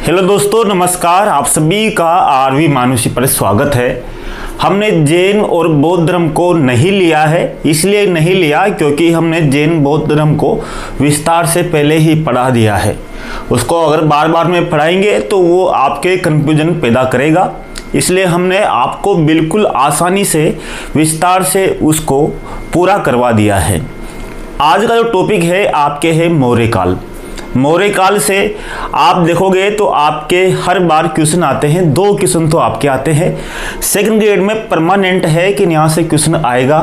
Hello दोस्तों, नमस्कार। आप सभी का आरवी मानुषी पर स्वागत है। हमने जैन और बौद्ध धर्म को नहीं लिया है, इसलिए नहीं लिया क्योंकि हमने जैन बौद्ध धर्म को विस्तार से पहले ही पढ़ा दिया है। उसको अगर बार बार में पढ़ाएंगे तो वो आपके कन्फ्यूजन पैदा करेगा, इसलिए हमने आपको बिल्कुल आसानी से विस्तार से उसको पूरा करवा दिया है। आज का जो टॉपिक है आपके है मौर्य काल। मौर्य काल से आप देखोगे तो आपके हर बार क्वेश्चन आते हैं, 2 क्वेश्चन तो आपके आते हैं। सेकंड ग्रेड में परमानेंट है कि यहाँ से क्वेश्चन आएगा,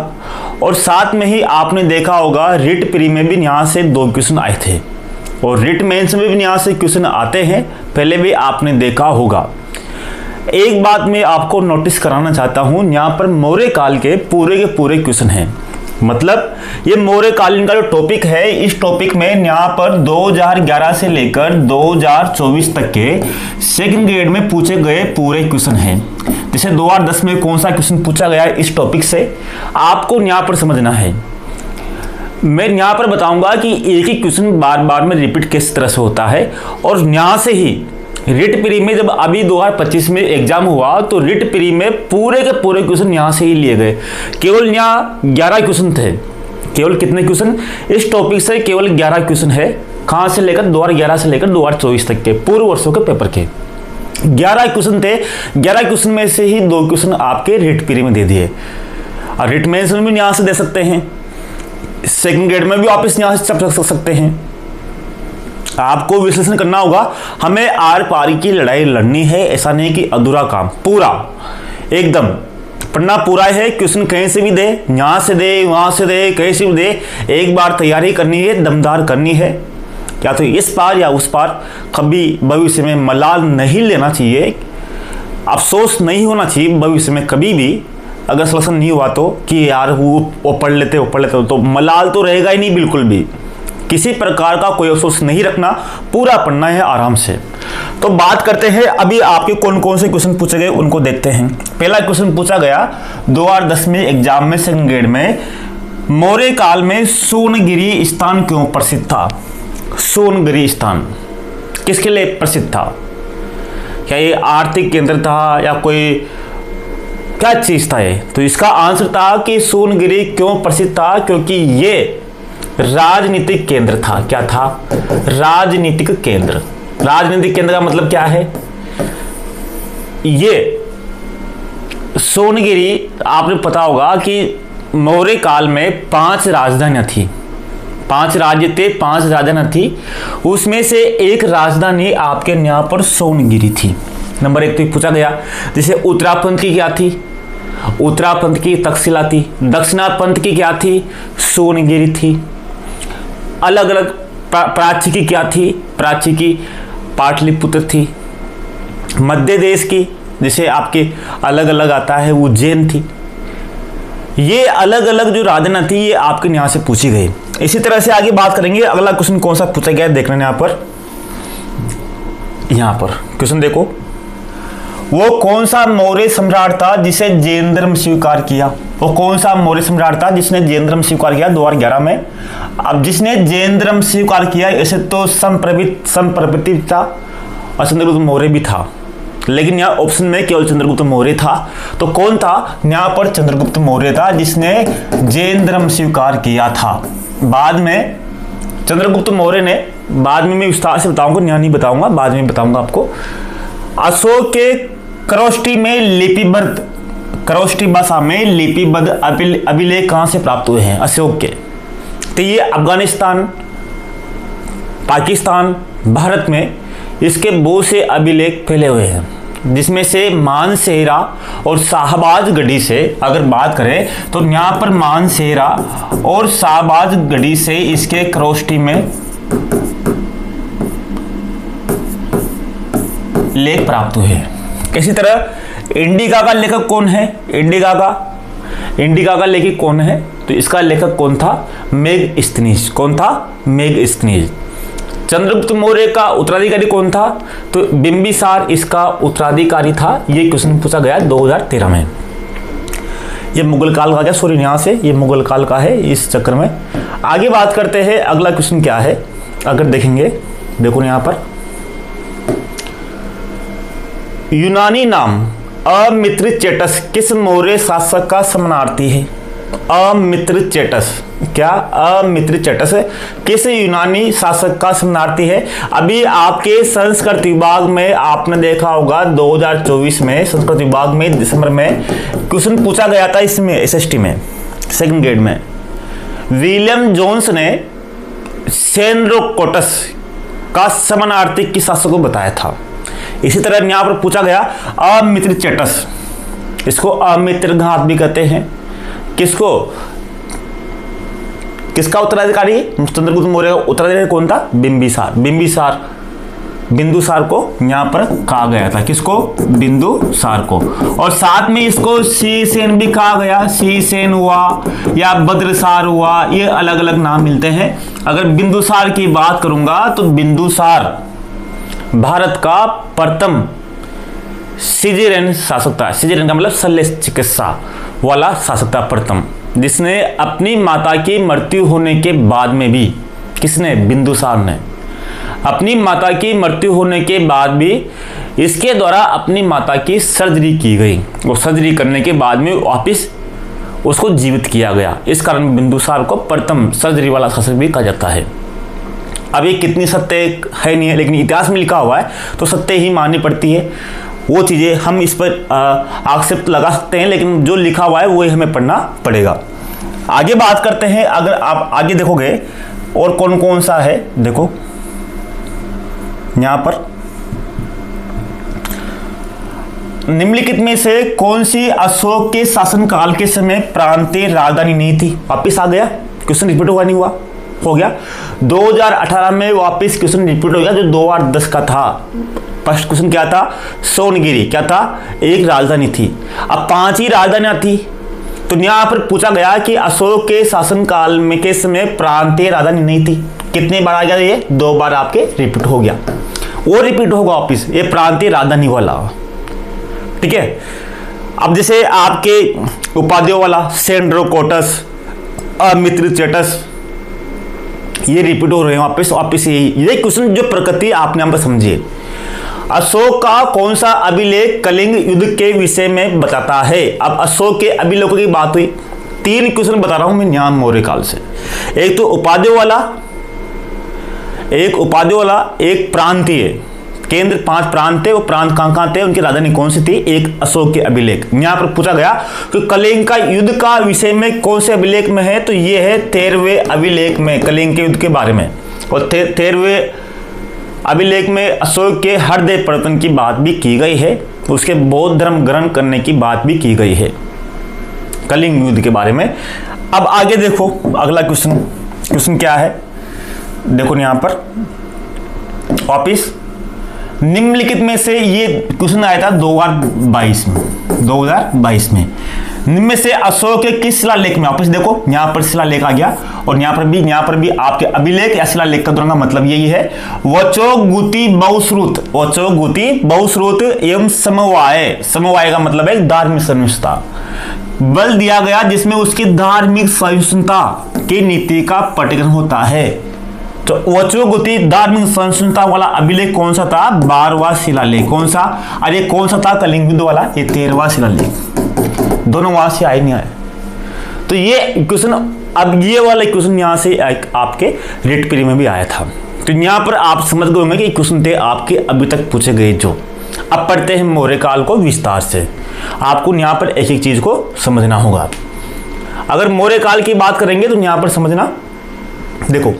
और साथ में ही आपने देखा होगा रिट प्री में भी यहाँ से 2 क्वेश्चन आए थे, और रिट मेंस में भी यहाँ से क्वेश्चन आते हैं, पहले भी आपने देखा होगा। एक बात मैं आपको नोटिस कराना चाहता हूँ, यहाँ पर मौर्य काल के पूरे क्वेश्चन हैं। मतलब ये मौर्य कालीन का जो टॉपिक है, इस टॉपिक में यहाँ पर 2011 से लेकर 2024 तक के सेकंड ग्रेड में पूछे गए पूरे क्वेश्चन हैं। जैसे 2010 में कौन सा क्वेश्चन पूछा गया इस टॉपिक से, आपको यहाँ पर समझना है। मैं यहाँ पर बताऊंगा कि एक ही क्वेश्चन बार बार में रिपीट किस तरह से होता है, और यहाँ से ही रिट प्री में जब अभी 2025 में एग्जाम हुआ तो रिट प्री में पूरे के पूरे क्वेश्चन यहाँ से ही लिए गए। केवल यहाँ 11 क्वेश्चन थे। केवल कितने क्वेश्चन इस टॉपिक से? केवल 11 क्वेश्चन है। कहाँ से लेकर 2011 से लेकर 2024 तक के पूर्व वर्षों के पेपर के 11 क्वेश्चन थे। 11 क्वेश्चन में से ही 2 क्वेश्चन आपके रिट प्री में दे दिए, और रिट मेंस में भी यहाँ से दे सकते हैं, सेकंड ग्रेड में भी वापस यहाँ से चप सकते हैं। आपको विश्लेषण करना होगा, हमें आर पार की लड़ाई लड़नी है। ऐसा नहीं कि अधूरा काम, पूरा एकदम पढ़ना पूरा है। क्वेश्चन कहीं से भी दे, यहाँ से दे, वहाँ से दे, कहीं से भी दे, एक बार तैयारी करनी है, दमदार करनी है। या तो इस पार या उस पार, कभी भविष्य में मलाल नहीं लेना चाहिए, अफसोस नहीं होना चाहिए भविष्य में कभी भी अगर सिलेक्शन नहीं हुआ तो, कि यार वो पढ़ लेते तो मलाल तो रहेगा ही नहीं बिल्कुल भी। किसी प्रकार का कोई अफसोस नहीं रखना, पूरा पढ़ना है आराम से। तो बात करते हैं अभी आपके कौन कौन से क्वेश्चन पूछे गए उनको देखते हैं। पहला क्वेश्चन पूछा गया 2010 में एग्जाम में सेकंड ग्रेड में, मौर्य काल में सोनगिरी स्थान क्यों प्रसिद्ध था? सोनगिरी स्थान किसके लिए प्रसिद्ध था? क्या ये आर्थिक केंद्र था या कोई क्या चीज था ये? तो इसका आंसर था कि सोनगिरी क्यों प्रसिद्ध था, क्योंकि ये राजनीतिक केंद्र था। क्या था? राजनीतिक केंद्र। राजनीतिक केंद्र का मतलब क्या है? ये सोनगिरी, आपने पता होगा कि मौर्य काल में 5 राजधानियां थी, 5 राज्य थे, 5 राजधानियां थी। उसमें से एक राजधानी आपके यहाँ पर सोनगिरी थी। नंबर 1 तो पूछा गया। जैसे उत्तरापंथ की क्या थी? उत्तरापंथ की तक्षशिला थी। दक्षिणापंथ की क्या थी? सोनगिरी थी। अलग अलग प्राची की क्या थी? प्राची की पाटलिपुत्र थी। मध्य देश की जैसे आपके अलग अलग आता है उज्जैन थी। ये अलग अलग जो राजधानी थी ये आपके यहाँ से पूछी गई। इसी तरह से आगे बात करेंगे। अगला क्वेश्चन कौन सा पूछा गया है देख लेना। यहाँ पर क्वेश्चन देखो, वो कौन सा मौर्य सम्राट था जिसे जैन धर्म स्वीकार किया? वो कौन सा मौर्य सम्राट था जिसने जैन धर्म स्वीकार किया 2011 में? अब जिसने जैन धर्म स्वीकार किया ऐसे तो संप्रभृति था और चंद्रगुप्त मौर्य भी था, लेकिन यहाँ ऑप्शन में केवल चंद्रगुप्त मौर्य था। तो कौन था? यहाँ पर चंद्रगुप्त मौर्य था जिसने जैन धर्म स्वीकार किया था। बाद में चंद्रगुप्त मौर्य ने, बाद में मैं विस्तार से बताऊंगा, यहाँ नहीं बताऊंगा, बाद में बताऊंगा आपको। अशोक के खरोष्ठी में लिपिबद्ध, खरोष्ठी भाषा में लिपिबद्ध अभिलेख कहाँ से प्राप्त हुए हैं अशोक के? तो ये अफगानिस्तान, पाकिस्तान, भारत में इसके बहुत से अभिलेख फैले हुए हैं, जिसमें से मानसेरा और शाहबाज गढ़ी से अगर बात करें तो यहाँ पर मानसेरा और शाहबाज गढ़ी से इसके खरोष्ठी में लेख प्राप्त हुए हैं। इसी तरह इंडिका का लेखक कौन है? इंडिका का लेखक कौन है? तो इसका लेखक कौन था? मेगस्थनीज। कौन था? मेगस्थनीज। चंद्रगुप्त मौर्य का उत्तराधिकारी कौन था? तो बिंबिसार इसका उत्तराधिकारी था। ये क्वेश्चन पूछा गया 2013 में। ये मुगल काल का क्या, सॉरी यहाँ से ये मुगल काल का है, इस चक्कर में। आगे बात करते हैं अगला क्वेश्चन क्या है। अगर देखेंगे, देखो यहाँ पर यूनानी नाम अमित्रचेटस किस मौर्य शासक का समानार्थी है? अमित्रचेटस, क्या अमित्रचेटस किस यूनानी शासक का समानार्थी है? अभी आपके संस्कृत विभाग में आपने देखा होगा 2024 में संस्कृत विभाग में दिसंबर में क्वेश्चन पूछा गया था इसमें एसएसटी में सेकंड ग्रेड में। विलियम जोन्स ने सेनरोकोटस का समानार्थी किस शासक को बताया था? इसी तरह यहां पर पूछा गया अमित्रचेटस, इसको अमित्रघात भी कहते हैं। किसको, किसका उत्तराधिकारी? चंद्रगुप्त मौर्य का उत्तराधिकारी कौन था? बिंबिसार। बिंदुसार को यहां पर कहा गया था। किसको? बिंदुसार को। और साथ में इसको शीसेन भी कहा गया, शीसेन हुआ या बद्रसार हुआ, ये अलग अलग नाम मिलते हैं। अगर बिंदुसार की बात करूंगा तो बिंदुसार भारत का प्रथम सिजेरियन शासक था। सिजेरियन का मतलब शल्य चिकित्सा वाला शासक था प्रथम, जिसने अपनी माता की मृत्यु होने के बाद में भी, किसने? बिंदुसार ने अपनी माता की मृत्यु होने के बाद भी इसके द्वारा अपनी माता की सर्जरी की गई और सर्जरी करने के बाद में वापिस उसको जीवित किया गया। इस कारण बिंदुसार को प्रथम सर्जरी वाला शासक भी कहा जाता है। अब ये कितनी सत्य है नहीं है, लेकिन इतिहास में लिखा हुआ है तो सत्य ही माननी पड़ती है। वो चीज़ें हम इस पर आक्षेप लगा सकते हैं, लेकिन जो लिखा हुआ है वही हमें पढ़ना पड़ेगा। आगे बात करते हैं। अगर आप आगे देखोगे और कौन कौन सा है, देखो यहां पर निम्नलिखित में से कौन सी अशोक के शासनकाल के समय प्रांतीय राजधानी नहीं थी? वापिस आ गया, क्वेश्चन रिपीट हुआ नहीं हुआ, हो गया। 2018 में वापिस क्वेश्चन रिपीट हो गया जो 2010 का था। फर्स्ट क्वेश्चन क्या था? सोनगिरी क्या था? एक राजधानी थी। अब 5 ही राजधानियां थी, तो यहां पर पूछा गया कि अशोक के शासनकाल में के समय प्रांतीय राजधानी नहीं थी। कितने बार आ गया? ये 2 बार आपके रिपीट हो गया, वो रिपीट होगा वापिस, ये प्रांतीय राजधानी वाला। ठीक है। अब जैसे आपके उपाधियों वाला सेनरोकोटस, अमित्रचेटस, ये रिपीट हो रहे हैं वापिस ये क्वेश्चन जो प्रकृति आपने यहाँ पर समझिए। अशोक का कौन सा अभिलेख कलिंग युद्ध के विषय में बताता है? अब अशोक के अभिलेखों की बात हुई, 3 क्वेश्चन बता रहा हूं मैं यहाँ मौर्य काल से। एक तो उपाधियों वाला, एक प्रांतीय, केंद्र 5 प्रांत थे, वो प्रांत कहां थे, उनकी राजधानी कौन सी थी, एक अशोक के अभिलेख। यहां पर पूछा गया कि कलिंग का युद्ध का विषय में कौन से अभिलेख में है, तो ये है 13वें अभिलेख में कलिंग के युद्ध के बारे में। और 13वें अभिलेख में अशोक के हृदय परिवर्तन की बात भी की गई है, उसके बौद्ध धर्म ग्रहण करने की बात भी की गई है कलिंग युद्ध के बारे में। अब आगे देखो अगला क्वेश्चन क्या है, देखो यहां पर वापिस निम्नलिखित में से ये क्वेश्चन आया था 2022 में निम्न में से अशोक के किस शिलालेख में, वापस देखो यहां पर शिलालेख आ गया और यहां पर भी आपके अभिलेख या शिलालेख का दोनों का मतलब यही है, वचोगुति बहुश्रुत एवं समवाय का मतलब है धार्मिक सहिष्णुता, बल दिया गया जिसमें उसकी धार्मिक सहिष्णुता की नीति का पठन होता है। तो वचोगुति धार्मिक सहिष्णुता वाला अभिलेख कौन सा था? 12वां शिलालेख। कौन सा? अरे कौन सा था? कलिंग युद्ध वाला, ये 13वां शिलालेख। दोनों वहां से आए नहीं आए। तो ये क्वेश्चन, अब ये वाला क्वेश्चन यहां से आपके रिट प्री में भी आया था। तो यहां पर आप समझ गए होंगे कि क्वेश्चन थे आपके अभी तक पूछे गए जो। अब पढ़ते हैं मौर्य काल को विस्तार से। आपको यहां पर एक एक चीज को समझना होगा। अगर मौर्य काल की बात करेंगे तो यहां पर समझना, देखो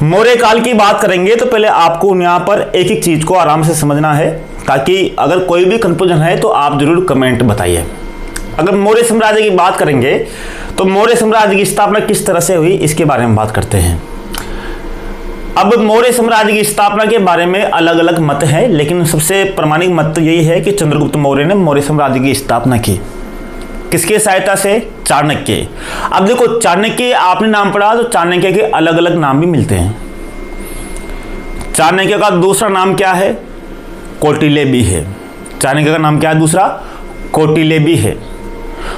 मौर्य काल की बात करेंगे तो पहले आपको यहां पर एक एक चीज को आराम से समझना है, ताकि अगर कोई भी कंफ्यूजन है तो आप जरूर कमेंट बताइए। अगर मौर्य साम्राज्य की बात करेंगे तो मौर्य साम्राज्य की स्थापना किस तरह से हुई, इसके बारे में बात करते हैं। अब मौर्य साम्राज्य की स्थापना के बारे में अलग अलग मत है, लेकिन सबसे प्रामाणिक मत तो यही है कि चंद्रगुप्त मौर्य ने मौर्य साम्राज्य की स्थापना की। किसके सहायता से? चाणक्य। अब देखो चाणक्य आपने नाम पढ़ा तो चाणक्य के अलग अलग नाम भी मिलते हैं। चाणक्य का दूसरा नाम क्या है? कौटिल्य भी है। चाणक्य का नाम क्या है दूसरा? कौटिल्य भी है।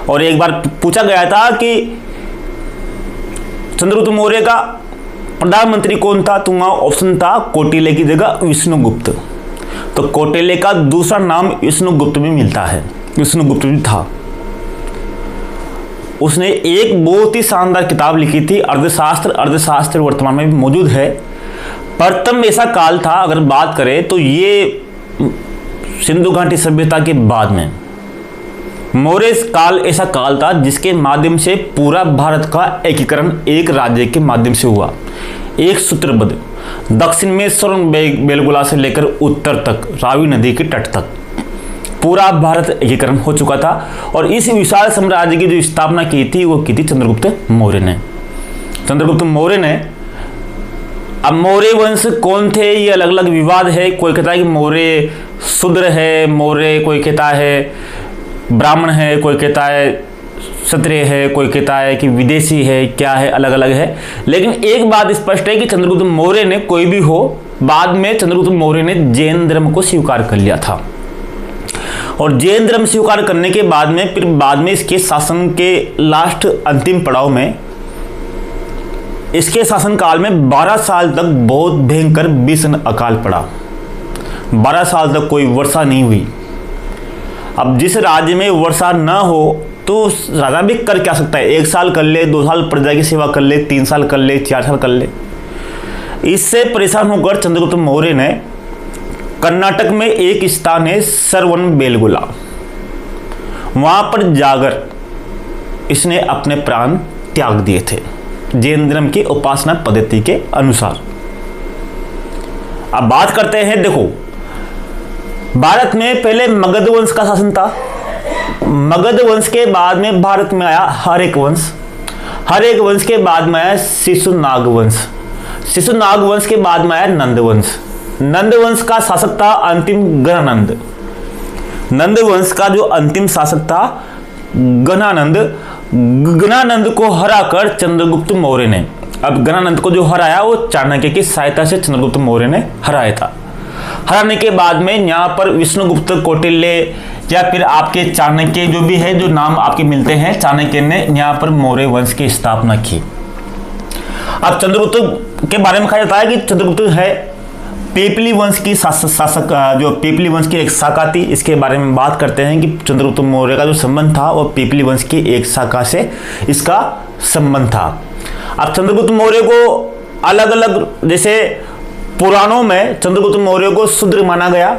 और एक बार पूछा गया था कि चंद्रगुप्त मौर्य का प्रधानमंत्री कौन था, तो वहां ऑप्शन था कौटिल्य की जगह विष्णुगुप्त। तो कौटिल्य का दूसरा नाम विष्णुगुप्त भी मिलता है, विष्णुगुप्त भी था। उसने एक बहुत ही शानदार किताब लिखी थी अर्थशास्त्र। अर्थशास्त्र वर्तमान में भी मौजूद है। प्रथम ऐसा काल था, अगर बात करें तो ये सिंधु घाटी सभ्यता के बाद में मौर्य काल ऐसा काल था जिसके माध्यम से पूरा भारत का एकीकरण एक राज्य के माध्यम से हुआ, एक सूत्रबद्ध। दक्षिण में स्वर्ण बेलगोला से लेकर उत्तर तक रावी नदी के तट तक पूरा भारत एकीकरण हो चुका था। और इस विशाल साम्राज्य की जो स्थापना की थी वो की थी चंद्रगुप्त मौर्य ने। चंद्रगुप्त मौर्य ने, अब मौर्य वंश कौन थे ये अलग अलग विवाद है। कोई कहता है कि मौर्य शूद्र है, मौर्य कोई कहता है ब्राह्मण है, कोई कहता है क्षत्रिय है, कोई कहता है कि विदेशी है, क्या है, अलग अलग है। लेकिन एक बात स्पष्ट है कि चंद्रगुप्त मौर्य ने, कोई भी हो, बाद में चंद्रगुप्त मौर्य ने जैन धर्म को स्वीकार कर लिया था। और जैन धर्म स्वीकार करने के बाद में फिर बाद में इसके शासन के लास्ट अंतिम पड़ाव में, इसके शासनकाल में 12 साल तक बहुत भयंकर भीषण अकाल पड़ा। 12 साल तक कोई वर्षा नहीं हुई। अब जिस राज्य में वर्षा न हो तो राजा भी कर क्या सकता है? 1 साल कर ले, 2 साल प्रजा की सेवा कर ले, 3 साल कर ले, 4 साल कर ले। इससे परेशान होकर चंद्रगुप्त मौर्य ने कर्नाटक में एक स्थान है श्रवण बेलगोला, वहां पर जाकर इसने अपने प्राण त्याग दिए थे जैन धर्म की उपासना पद्धति के अनुसार। अब बात करते हैं, देखो भारत में पहले मगध वंश का शासन था। मगध वंश के बाद में भारत में आया हर्यक वंश। हर्यक वंश के बाद में आया शिशुनाग वंश। शिशुनाग वंश के बाद में आया नंद वंश। नंद वंश का शासक था अंतिम गणानंद। नंद वंश का जो अंतिम शासक था गणानंद, गणानंद को हराकर चंद्रगुप्त मौर्य ने, अब गणानंद को जो हराया वो चाणक्य की सहायता से चंद्रगुप्त मौर्य ने हराया था। हराने के बाद में यहाँ पर विष्णुगुप्त, कौटिल्य या फिर आपके चाणक्य जो भी है, जो नाम आपके मिलते हैं, चाणक्य ने यहाँ पर मौर्य वंश की स्थापना की। अब चंद्रगुप्त के बारे में कहा जाता है कि चंद्रगुप्त है पेपली वंश की शासक, जो पेपली वंश की एक शाखा थी। इसके बारे में बात करते हैं कि चंद्रगुप्त मौर्य का जो संबंध था वो पेपली वंश की एक शाखा से इसका संबंध था। अब चंद्रगुप्त मौर्य को अलग अलग, जैसे पुराणों में चंद्रगुप्त मौर्य को शूद्र माना गया,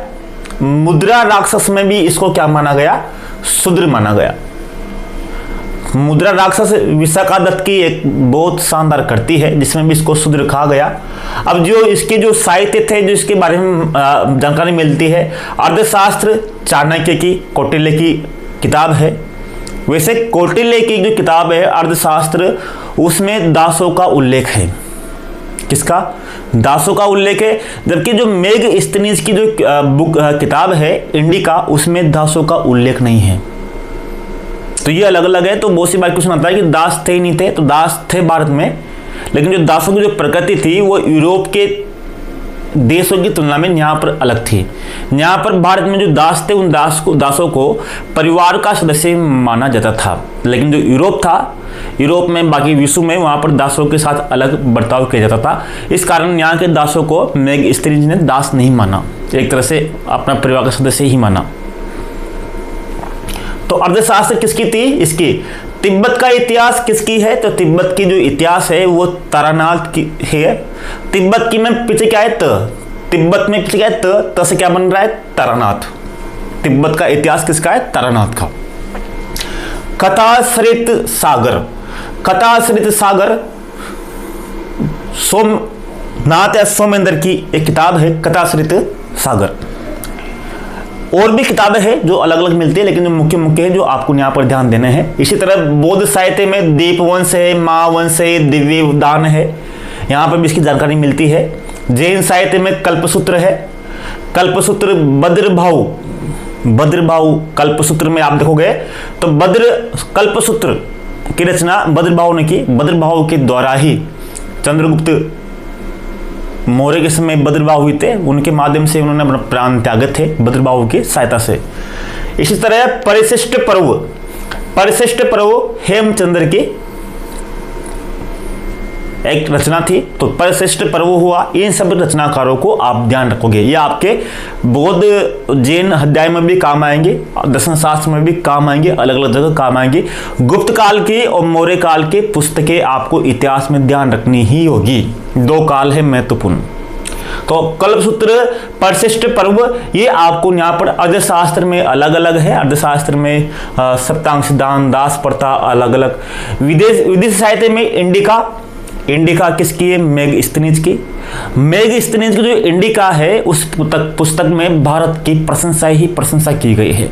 मुद्रा राक्षस में भी इसको क्या माना गया? शूद्र माना गया। मुद्रा राक्षस विशाखा दत्त की एक बहुत शानदार कृति है जिसमें भी इसको शूद्र कहा गया। अब जो इसके जो साहित्य थे, जो इसके बारे में जानकारी मिलती है, अर्थशास्त्र चाणक्य की, कौटिल्य की किताब है। वैसे कौटिल्य की जो किताब है अर्थशास्त्र, उसमें दासों का उल्लेख है। किसका? दासों का उल्लेख है। जबकि जो मेगस्थनीज की जो बुक किताब है इंडिका, उसमें दासों का उल्लेख नहीं है। तो ये अलग अलग है। तो बहुत सी बार क्वेश्चन आता है कि दास थे ही नहीं थे, तो दास थे भारत में, लेकिन जो दासों की जो प्रकृति थी वो यूरोप के देशों की तुलना में यहाँ पर अलग थी। यहाँ पर भारत में जो दास थे उन दासों को परिवार का सदस्य माना जाता था। लेकिन जो यूरोप था, यूरोप में, बाकी विश्व में, वहाँ पर दासों के साथ अलग बर्ताव किया जाता था। इस कारण यहाँ के दासों को मेगस्थनीज ने दास नहीं माना, एक तरह से अपना परिवार का सदस्य ही माना। तो अर्थशास्त्र किसकी थी? इसकी। तिब्बत का इतिहास किसकी है? तो तिब्बत की जो इतिहास है वो तारानाथ की है। तिब्बत की में पीछे क्या है? तिब्बत में पीछे क्या है? त से क्या बन रहा है? तारानाथ। तिब्बत का इतिहास किसका है? तारानाथ का। कथासरित सागर, कथासरित सागर सोमनाथ या सोमेंद्र की एक किताब है, कथासरित सागर। और भी किताबें हैं जो अलग अलग मिलती है, लेकिन जो मुख्य मुख्य है जो आपको यहाँ पर ध्यान देने हैं। इसी तरह बौद्ध साहित्य में दीपवंश है, महावंश है, दिव्य उद्यान है, यहाँ पर भी इसकी जानकारी मिलती है। जैन साहित्य में कल्पसूत्र है। कल्पसूत्र भद्रभाऊ कल्पसूत्र में आप देखोगे तो कल्पसूत्र की रचना भद्रभाऊ ने की। भद्रभाऊ के द्वारा ही चंद्रगुप्त मौर्य के समय भद्रभाऊ हुए थे, उनके माध्यम से उन्होंने अपना प्राण त्यागे थे भद्रभाऊ की सहायता से। इसी तरह परिशिष्ट पर्व हेमचंद्र के एक रचना थी। तो परशिष्ट पर्व हुआ, इन सब रचनाकारों को आप ध्यान रखोगे। ये आपके बौद्ध जैन अध्याय में भी काम आएंगे, दर्शन शास्त्र में भी काम आएंगे, अलग अलग जगह काम आएंगे। गुप्त काल के और मौर्य काल के पुस्तकें आपको इतिहास में ध्यान रखनी ही होगी। 2 काल है महत्वपूर्ण। तो कल्पसूत्र, परशिष्ट पर्व, ये आपको यहाँ पर अर्थशास्त्र में अलग अलग है। अर्थशास्त्र में सप्तांग सिद्धांत, दास प्रथा अलग अलग। विदेश साहित्य में इंडिका किसकी है? मेगस्थनीज की। मेगस्थनीज की जो इंडिका है उस पुस्तक में भारत की प्रशंसा ही प्रशंसा की गई है।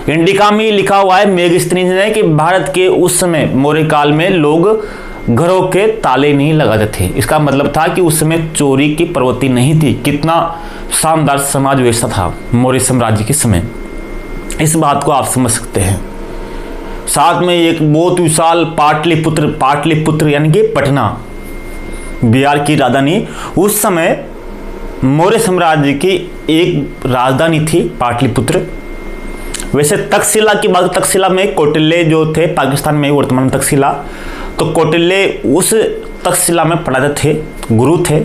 इंडिका में लिखा हुआ है मेगस्थनीज ने कि भारत के उस समय मौर्य काल में लोग घरों के ताले नहीं लगाते थे। इसका मतलब था कि उस समय चोरी की प्रवृत्ति नहीं थी। कितना शानदार समाज व्यवस्था था मौर्य साम्राज्य के समय, इस बात को आप समझ सकते हैं। साथ में एक बहुत विशाल पाटलिपुत्र यानी कि पटना, बिहार की राजधानी, उस समय मौर्य साम्राज्य की एक राजधानी थी पाटलिपुत्र। वैसे तक्षशिला की बात, तक्षशिला में कौटिल्य जो थे, पाकिस्तान में वर्तमान तक्षशिला, तो कौटिल्य उस तक्षशिला में पढ़ाते थे, गुरु थे।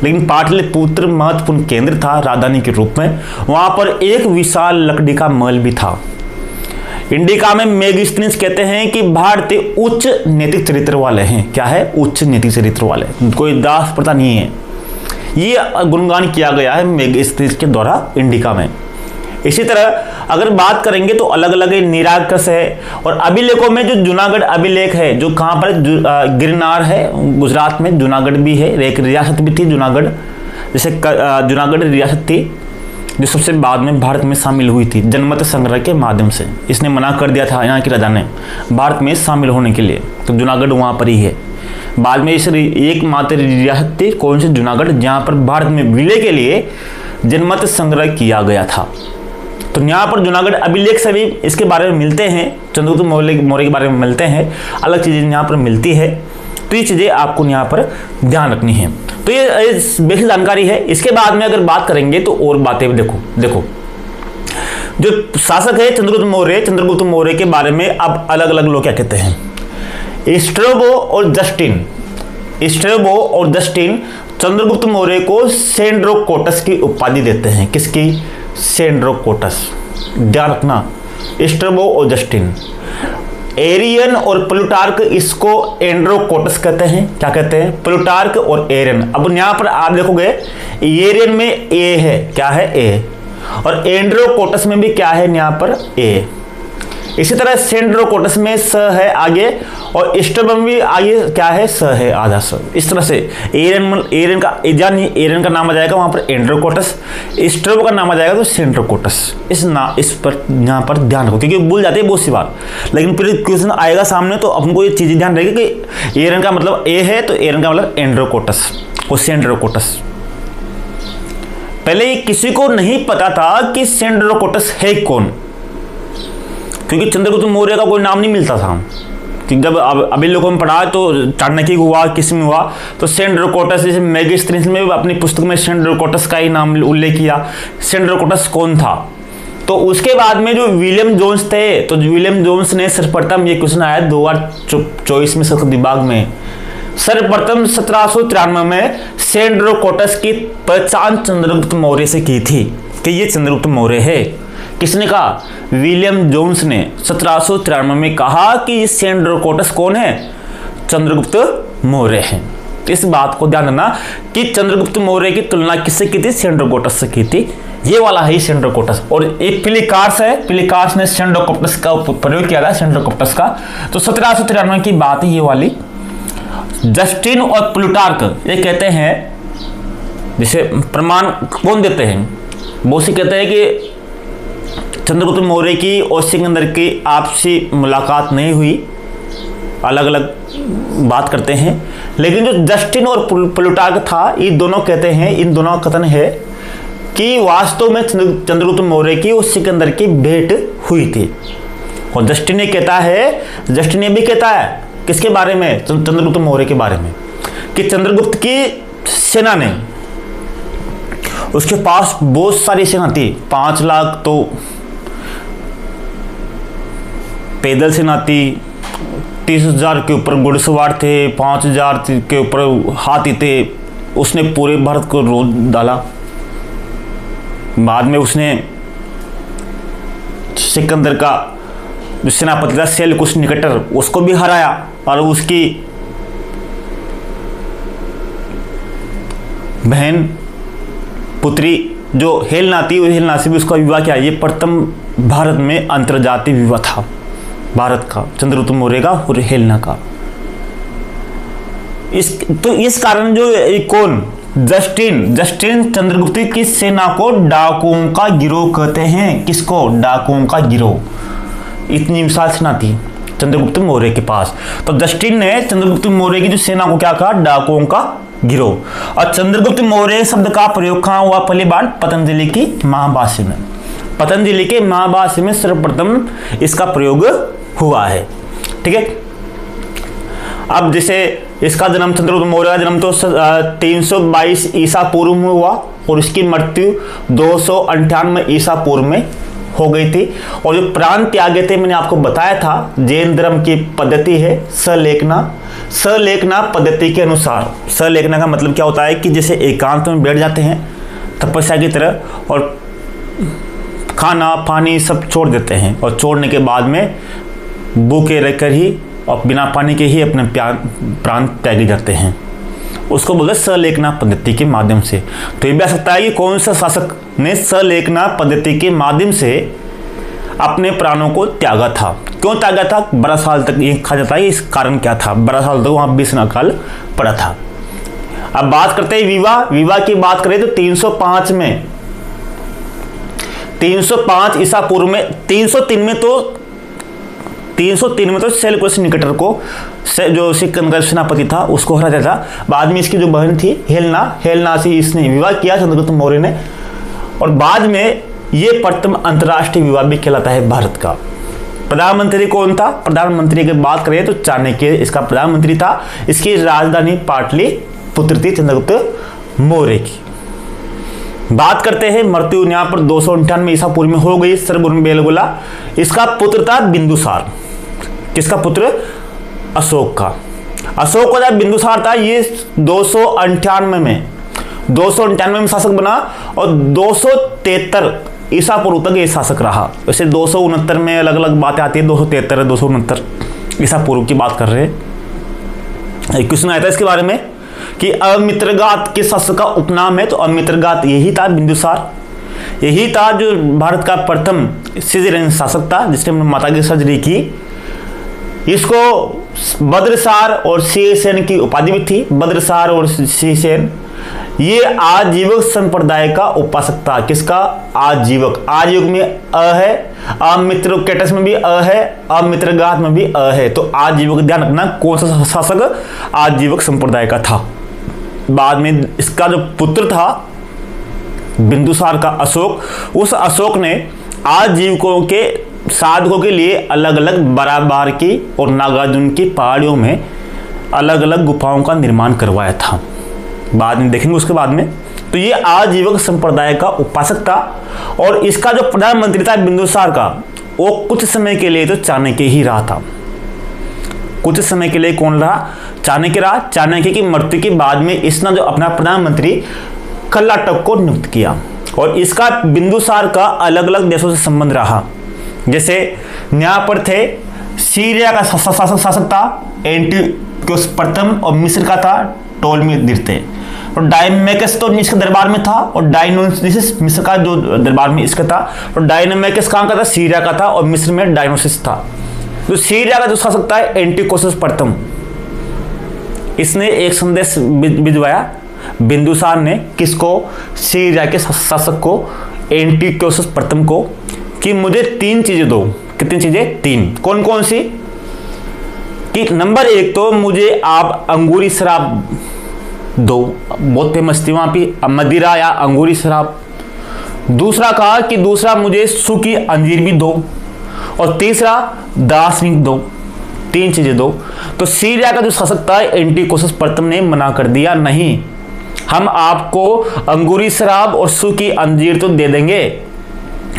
लेकिन पाटलिपुत्र महत्वपूर्ण केंद्र था राजधानी के रूप में। वहां पर एक विशाल लकड़ी का महल भी था। इंडिका में मेगस्थनीज कहते हैं कि भारतीय उच्च नैतिक चरित्र वाले हैं। क्या है? उच्च नैतिक चरित्र वाले, कोई दास प्रथा नहीं है। ये गुणगान किया गया है मेगस्थनीज के द्वारा इंडिका में। इसी तरह अगर बात करेंगे तो अलग अलग निराकस है। और अभिलेखों में जो जूनागढ़ अभिलेख है, जो कहाँ पर, गिरनार है गुजरात में, जूनागढ़ भी है, एक रियासत भी थी जूनागढ़। जैसे जूनागढ़ रियासत थी जो सबसे बाद में भारत में शामिल हुई थी जनमत संग्रह के माध्यम से। इसने मना कर दिया था यहाँ की राजा ने भारत में शामिल होने के लिए, तो जूनागढ़ वहाँ पर ही है। बाद में इस एकमात्र रियासत थी कौन सी? जूनागढ़, जहाँ पर भारत में विलय के लिए जनमत संग्रह किया गया था। तो यहाँ पर जूनागढ़ अभिलेख सभी इसके बारे में मिलते हैं, चंद्रगुप्त मौर्य के बारे में मिलते हैं, अलग चीज़ें यहाँ पर मिलती है। तो ये चीज़ें आपको यहाँ पर ध्यान रखनी है। तो ये बेसिक जानकारी है। इसके बाद में अगर बात करेंगे तो और बातें देखो जो शासक है चंद्रगुप्त मौर्य के बारे में अब अलग अलग लोग क्या कहते हैं। स्ट्रैबो और जस्टिन चंद्रगुप्त मौर्य को सेंड्रोकोटस की उपाधि देते हैं। किसकी? सेंड्रोकोटस। ध्यान रखना, स्ट्रैबो और जस्टिन। एरियन और प्लूटार्क इसको एंड्रोकोटस कहते हैं। क्या कहते हैं? प्लूटार्क और एरियन। अब यहाँ पर आप देखोगे एरियन में ए है, क्या है? ए। और एंड्रोकोटस में भी क्या है यहाँ पर? ए। इसी तरह सेंड्रोकोटस में स है आगे, और स्ट्रैबो में भी आगे क्या है? स है, आधा स। इस तरह से एरियन का नाम आ जाएगा वहां पर एंड्रोकोटस, स्ट्रैबो का नाम आ जाएगा तो सेंड्रोकोटस। इस पर यहाँ पर ध्यान रखो, क्योंकि भूल जाते हैं बहुत सी बार, लेकिन फिर क्वेश्चन आएगा सामने तो हमको ये चीजें ध्यान रहेगी कि एरियन का मतलब ए है तो एरियन का मतलब एंड्रोकोटस और सेंड्रोकोटस। पहले किसी को नहीं पता था कि सेंड्रोकोटस है कौन, क्योंकि चंद्रगुप्त मौर्य का कोई नाम नहीं मिलता था। कि जब अभी लोगों में पढ़ा तो चाणक्य हुआ, किसमें हुआ, तो सेंड्रोकोटस, जैसे मेगस्थनीज में अपनी पुस्तक में सेंड्रोकोटस का ही नाम उल्लेख किया। सेंड्रोकोटस कौन था? तो उसके बाद में जो विलियम जोन्स थे, तो विलियम जोन्स ने सर्वप्रथम, ये क्वेश्चन आया 2024 में संस्कृत विभाग में, सर्वप्रथम 1793 में सेंड्रोकोटस की पहचान चंद्रगुप्त मौर्य से की थी कि ये चंद्रगुप्त मौर्य है। किसने कहा? विलियम जोन्स ने 1793 में कहा कि ये सेंड्रोकोटस कौन है? चंद्रगुप्त मौर्य है। इस बात को ध्यान रखना कि चंद्रगुप्त मौर्य की तुलना किससे की थी? सेंड्रोकोटस से की थी। ये वाला है सेंड्रोकोटस। और एक प्लिकार्स है, प्लिकार्स ने सेंड्रोकोटस का प्रयोग किया था, सेंड्रोकोटस का। तो 1793 की बात है ये वाली। जस्टिन और प्लूटार्क ये कहते हैं, जिसे प्रमाण कौन देते हैं? बोसी कहते हैं कि चंद्रगुप्त मौर्य की और सिकंदर की आपसी मुलाकात नहीं हुई, अलग अलग बात करते हैं। लेकिन जो जस्टिन और प्लूटार्क था, ये दोनों कहते हैं, इन दोनों का कथन है कि वास्तव में चंद्रगुप्त मौर्य की और सिकंदर की भेंट हुई थी। और जस्टिन भी कहता है किसके बारे में? चंद्रगुप्त मौर्य के बारे में, कि चंद्रगुप्त की सेना ने, उसके पास बहुत सारी सेना थी, 5 लाख तो पैदल सेना थी, 30,000 के ऊपर घुड़सवार थे, 5,000 के ऊपर हाथी थे। उसने पूरे भारत को रोक डाला। बाद में उसने सिकंदर का जो सेनापति था सेल्यूकस निकेटर, उसको भी हराया और उसकी बहन पुत्री जो हेलना थी, वो हेलना से भी उसका विवाह किया। ये प्रथम भारत में अंतर्जातीय विवाह था, भारत का, चंद्रगुप्त मौर्य का और हेलना का। इस कारण जो कौन जस्टिन चंद्रगुप्त की सेना को डाकुओं का गिरोह कहते हैं। किसको? डाकुओं का गिरोह। इतनी विशाल सेना थी चंद्रगुप्त मौर्य के पास। तो जस्टिन ने चंद्रगुप्त मौर्य की जो सेना को क्या कहा? डाकुओं का गिरोह। और चंद्रगुप्त मौर्य शब्द का प्रयोग कहाँ हुआ पहली बार? पतंजलि की महाभाष्य में। पतंजलि के महाभाष्य में सर्वप्रथम इसका प्रयोग हुआ है। ठीक है। अब जैसे इसका जन्म, चंद्रगुप्त मौर्य का जन्म तो 322 ईसा पूर्व में हुआ और इसकी मृत्यु 298 ईसा पूर्व में हो गई थी। और जो प्राण त्यागे थे, मैंने आपको बताया था, जैन धर्म की पद्धति है सलेखना पद्धति के अनुसार। सलेखना का मतलब क्या होता है कि जैसे एकांत में बैठ जाते हैं तपस्या की तरह और खाना पानी सब छोड़ देते हैं, और छोड़ने के बाद में भूखे रहकर ही और बिना पानी के ही अपने प्राण त्यागे जाते हैं। उसको बोलते हैं सलेखना पद्धति के माध्यम से। तो ये भी आ सकता है कि कौन सा शासक ने सलेखना पद्धति के माध्यम से अपने प्राणों को त्यागा था। क्यों त्यागा था? 12 साल तक ये कहा जाता है। इस कारण क्या था? 12 साल तक वहाँ विषना काल पड़ा था। अब बात करते हैं विवाह की बात करें तो 305 ईसा पूर्व में, 303 में तो सेल्यूकस निकेटर को जो सिकंदर सेनापति था उसको हरा दिया था। बाद में इसकी जो बहन थी हेलना से इसने विवाह किया चंद्रगुप्त मौर्य ने। और बाद में ये प्रथम अंतर्राष्ट्रीय विवाह भी कहलाता है भारत का। प्रधानमंत्री कौन था? प्रधानमंत्री की बात करें तो चाणक्य इसका प्रधानमंत्री था। इसकी राजधानी पाटलिपुत्र थी चंद्रगुप्त मौर्य की। बात करते हैं मृत्यु यहाँ पर 298 ईसा पूर्व में हो गई सरगुन बेलगोला। इसका पुत्र था बिंदुसार। किसका पुत्र? अशोक का। अशोक का जब बिंदुसार था ये 298 में शासक बना और 273 ईसा पूर्व तक ये शासक रहा। वैसे 269 में अलग अलग बातें आती है, 273 269 ईसा पूर्व की बात कर रहे हैं। क्वेश्चन आया था इसके बारे में कि अमित्रगात के शासक का उपनाम है, तो अमित्रगात यही था, बिंदुसार यही था जो भारत का प्रथम सिजरेन शासक था जिसने माता की सर्जरी की। इसको बद्रसार और शीर्षसेन की उपाधि भी थी। बद्रसार और शीर्षसेन ये आजीवक संप्रदाय का उपासक था। किसका? आजीवक। आजीवक में अ है, अमित्रकेटस में भी अ है, अमित्रगात में भी अ है। तो आजीवक ध्यान रखना कौन सा शासक? आजीवक संप्रदाय का था। बाद में इसका जो पुत्र था बिंदुसार का अशोक, उस अशोक ने आजीविकों के साधकों के लिए अलग अलग बराबर की और नागार्जुन की पहाड़ियों में अलग अलग गुफाओं का निर्माण करवाया था। बाद में देखेंगे उसके बाद में। तो ये आजीवक संप्रदाय का उपासक था। और इसका जो प्रधानमंत्री था बिंदुसार का, वो कुछ समय के लिए तो चाणक्य ही रहा था। कुछ समय के लिए कौन रहा? चाणक्य रहा। चाणक्य की मृत्यु के बाद में इसने जो अपना प्रधानमंत्री कर्नाटक को नियुक्त किया। और इसका बिंदुसार का अलग अलग देशों से संबंध रहा। जैसे यहाँ पर थे सीरिया का शासक था एंटियोकस प्रथम, और मिस्र का था टोलमी द्वितीय। और डायमेकस तो इसके दरबार में था, और डायनोसिस मिस्र का जो दरबार में इसका था। तो डायमेकस कहाँ का था? सीरिया का था, और मिस्र में डायनोसिस था। तो सीरिया का जो शासक था एंटियोकस प्रथम, इसने एक संदेश भिजवाया बिंदुसार ने। किसको? सीरिया के शासक को एंटियोकस प्रथम को, कि मुझे 3 चीजें दो। कितनी चीजें? 3। कौन कौन सी? कि नंबर 1 तो मुझे आप अंगूरी शराब दो, बहुत फेमस थी वहां पे मदिरा या अंगूरी शराब। दूसरा कहा कि मुझे सूखी अंजीर भी दो, और तीसरा दार्शनिक दो। 3 चीजें दो। तो सीरिया का जो शासक था एंटियोकस प्रथम ने मना कर दिया, नहीं, हम आपको अंगूरी शराब और सूखी अंजीर तो दे देंगे,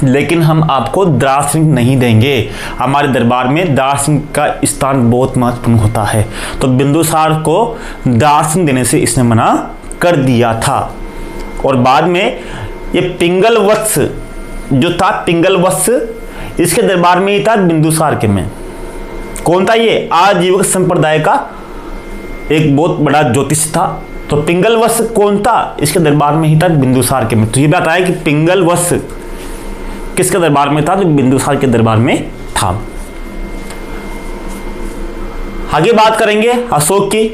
लेकिन हम आपको दार्शनिक नहीं देंगे। हमारे दरबार में दार्शनिक का स्थान बहुत महत्वपूर्ण होता है, तो बिंदुसार को दार्शनिक देने से इसने मना कर दिया था। और बाद में ये पिंगल वत्स जो था, पिंगल वत्स इसके दरबार में ही था बिंदुसार के में। कौन था ये? आजीवक संप्रदाय का एक बहुत बड़ा ज्योतिष था। तो पिंगल वत्स कौन था? इसके दरबार में ही था बिंदुसार के में। तो ये बात है कि पिंगल वत्स किसके दरबार में था? तो बिंदुसार के दरबार में था। आगे बात करेंगे अशोक की।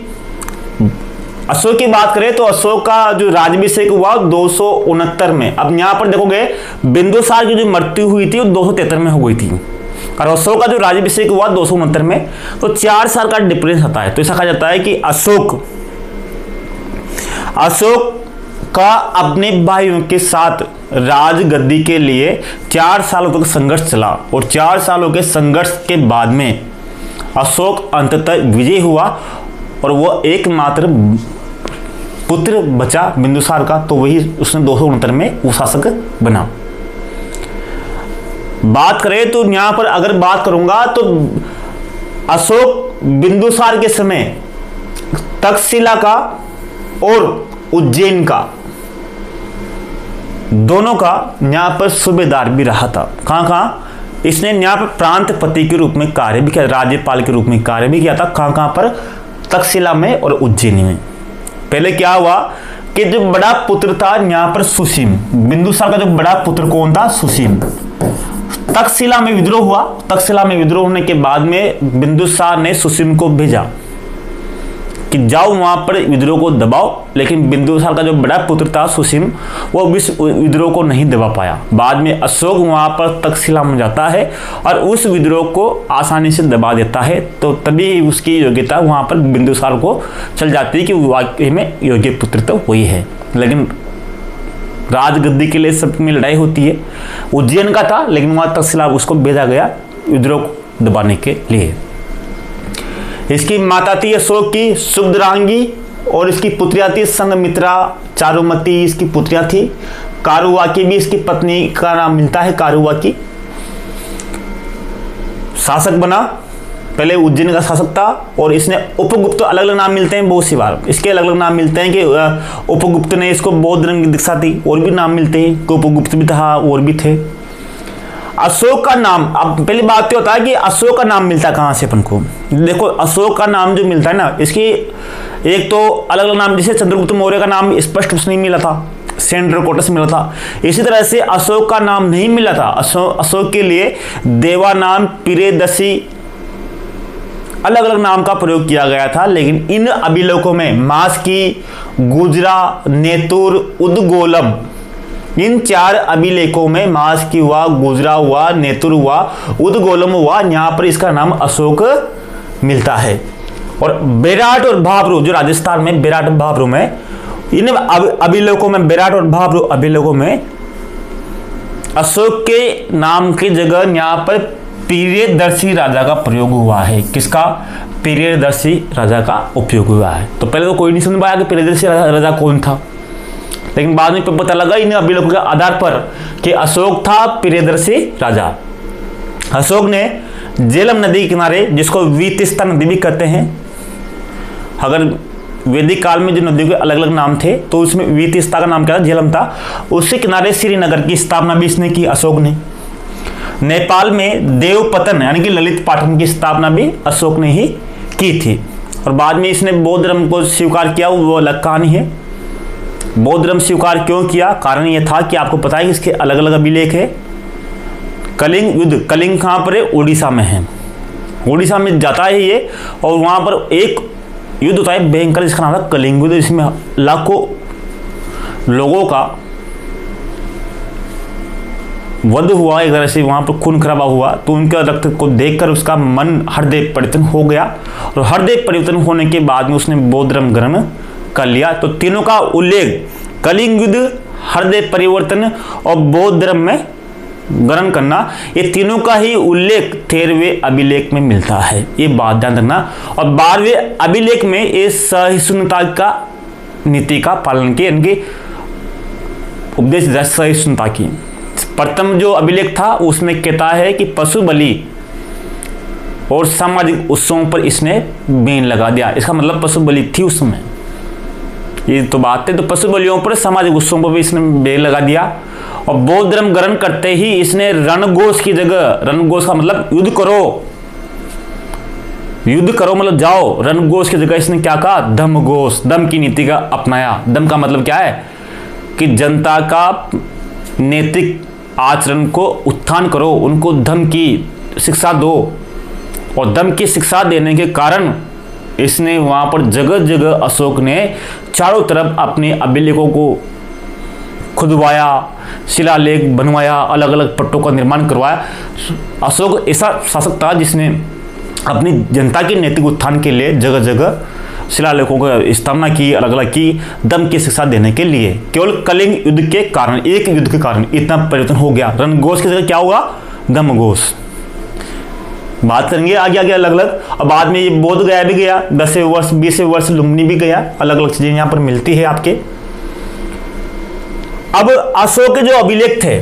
अशोक की बात करें तो अशोक का जो राज्याभिषेक हुआ 269 में। अब यहां पर देखोगे बिंदुसार की जो मृत्यु हुई थी वो 273 में हो गई थी, और अशोक का जो राज्याभिषेक हुआ 269 में। तो 4 साल का डिफरेंस आता है। तो ऐसा कहा जाता है कि अशोक का अपने भाइयों के साथ राजगद्दी के लिए 4 सालों तक संघर्ष चला, और 4 सालों के संघर्ष के बाद में अशोक अंततः विजय हुआ, और वो एकमात्र पुत्र बचा बिंदुसार का। तो वही उसने 269 में वो शासक बना। बात करें तो यहां पर अगर बात करूंगा तो अशोक बिंदुसार के समय तक्षशिला का और उज्जैन का दोनों का यहां पर सूबेदार भी रहा था। कहां इसने यहां पर प्रांतपति के रूप में कार्य भी किया, राज्यपाल के रूप में कार्य भी किया था। कहां पर? तक्षशिला में और उज्जैन में। पहले क्या हुआ कि जो बड़ा पुत्र था यहां पर सुसीम, बिंदुसार का जो बड़ा पुत्र कौन था? सुसीम। तक्षशिला में विद्रोह हुआ। तक्षशिला में विद्रोह होने के बाद में बिंदुसार ने सुसीम को भेजा कि जाओ वहां पर विद्रोह को दबाओ, लेकिन बिंदुसार का जो बड़ा पुत्र था सुसीम वो इस विद्रोह को नहीं दबा पाया। बाद में अशोक वहां पर तक्षशिला में जाता है और उस विद्रोह को आसानी से दबा देता है। तो तभी उसकी योग्यता वहां पर बिंदुसार को चल जाती है कि वाकई में योग्य पुत्र तो वही है। लेकिन राजगद्दी के लिए सब में लड़ाई होती है। उज्जैन का था, लेकिन वहां तक्षशिला उसको भेजा गया विद्रोह को दबाने के लिए। इसकी माता थी अशोक की सुभद्रांगी, और इसकी पुत्रियां थी संघमित्रा, चारुमती इसकी पुत्रियां थी। कारुवाकी भी इसकी पत्नी का नाम मिलता है, कारुवाकी। शासक बना, पहले उज्जैन का शासक था, और इसने उपगुप्त अलग अलग नाम मिलते हैं बहुत सी बार। इसके अलग अलग नाम मिलते हैं कि उपगुप्त ने इसको बौद्ध धर्म की दीक्षा दी, और भी नाम मिलते हैं कि उपगुप्त भी था और भी थे। अशोक का नाम, अब पहली बात तो होता है कि अशोक का नाम मिलता है कहां से अपन को। देखो अशोक का नाम जो मिलता है ना, इसकी एक तो अलग अलग नाम, जैसे चंद्रगुप्त मौर्य का नाम स्पष्ट रूप से नहीं मिला था, सेंड्रोकोटस मिला था। इसी तरह से अशोक का नाम नहीं मिला था। अशोक के लिए देवा नाम, पिरेदसी, अलग अलग नाम का प्रयोग किया गया था। लेकिन इन अभिलेखों में मास्की, गुजरा, नेतुर, उद्गोलम, इन 4 अभिलेखों में मास्की हुआ, गुजरा हुआ, नेतुर हुआ, उद्गोलम हुआ, यहां पर इसका नाम अशोक मिलता है। और बेराट और भाबरू जो राजस्थान में बेराट और भाबरू में, इन अभिलेखों में, बेराट और भाबरू अभिलेखों में अशोक के नाम की जगह यहां पर प्रियदर्शी राजा का प्रयोग हुआ है। किसका? प्रियदर्शी राजा का उपयोग हुआ है। तो पहले तो कोई नहीं समझ पाया कि प्रियदर्शी राजा कौन था, लेकिन बाद में पता लगा इन अभिलेखों के आधार पर कि अशोक था प्रियदर्शी राजा। अशोक ने झेलम नदी के किनारे, जिसको वीतिस्ता नदी भी कहते हैं, अगर वैदिक काल में जो नदियों के अलग अलग नाम थे तो उसमें वीतिस्ता का नाम क्या था? झेलम था। उसके किनारे श्रीनगर की स्थापना भी इसने की, अशोक ने। नेपाल में देवपतन यानी कि ललित पाटन की स्थापना भी अशोक ने ही की थी। और बाद में इसने बौद्ध धर्म को स्वीकार किया, वो अलग कहानी है। बौद्ध धर्म स्वीकार क्यों किया? कारण यह था कि आपको पता है कि इसके अलग अलग अभिलेख है। कलिंग युद्ध, कलिंग कहां पर है? उड़ीसा में है। उड़ीसा में जाता है ये, और वहां पर एक युद्ध होता है भयंकर, जिसका नाम था कलिंग युद्ध। इसमें लाखों लोगों का वध हुआ, एक तरह से वहां पर खून खराबा हुआ। तो उनके रक्त को देखकर उसका मन हृदय परिवर्तन हो गया, और हृदय परिवर्तन होने के बाद में उसने बौद्ध धर्म ग्रहण कर लिया। तो तीनों का उल्लेख, कलिंग युद्ध, हृदय परिवर्तन और बौद्ध धर्म में ग्रहण करना, ये तीनों का ही उल्लेख 13वें अभिलेख में मिलता है। ये बात ध्यान रखना। और 12वें अभिलेख में ये सहिष्णुता का नीति का पालन किया, इनकी उपदेश सहिष्णुता की प्रथम जो अभिलेख था उसमें कहता है कि पशु बलि और सामाजिक उत्सवों पर इसने बैन लगा दिया। इसका मतलब पशु बलि थी उस समय, ये तो बात है। तो पशु बलियों पर, सामाजिक उत्सवों पर भी इसने बैन लगा दिया। और बौद्ध धर्म ग्रहण करते ही इसने रणघोष की जगह, रणघोष का मतलब युद्ध करो, युद्ध करो मतलब जाओ, रणघोष की जगह इसने क्या कहा, धम्मघोष, दम की नीति का अपनाया। दम का मतलब क्या है कि जनता का नैतिक आचरण को उत्थान करो, उनको धम्म की शिक्षा दो। और धम्म की शिक्षा देने के कारण इसने वहाँ पर जगह जगह अशोक ने चारों तरफ अपने अभिलेखों को खुदवाया, शिलालेख बनवाया, अलग अलग पट्टों का निर्माण करवाया। अशोक ऐसा शासक था जिसने अपनी जनता के नैतिक उत्थान के लिए जगह जगह शिलालेखों की स्थापना की, अलग अलग की, धम्म की शिक्षा देने के लिए। केवल कलिंग युद्ध के कारण, एक युद्ध के कारण इतना परिवर्तन हो गया। रणघोष की जगह क्या हुआ, धम्मघोष। बात करेंगे आगे आगे अलग अलग। और बाद में ये बोध गया भी गया, 10वें वर्ष 20वें वर्ष लुम्बिनी भी गया, अलग अलग चीजें यहाँ पर मिलती है आपके। अब अशोक के जो अभिलेख थे,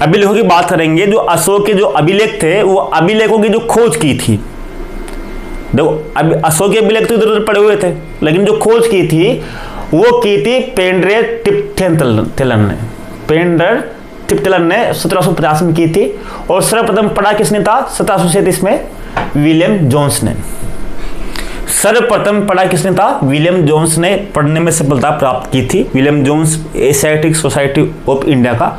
अभिलेखों की बात करेंगे। जो अशोक के जो अभिलेख थे वो अभिलेखों की जो खोज की थी, देखो अशोक के अभिलेख तो इधर पड़े हुए थे, लेकिन जो खोज की थी वो की थी पेंड्रे टिप्थेलन ने। पेंड्रे टिप्थेलन ने 1750 में की थी। और सर्वप्रथम पढ़ा किसने था, 1737 में विलियम जोन्स ने। सर्वप्रथम पढ़ा किसने था, विलियम जोन्स ने पढ़ने में सफलता प्राप्त की थी। William Jones Asiatic Society of India का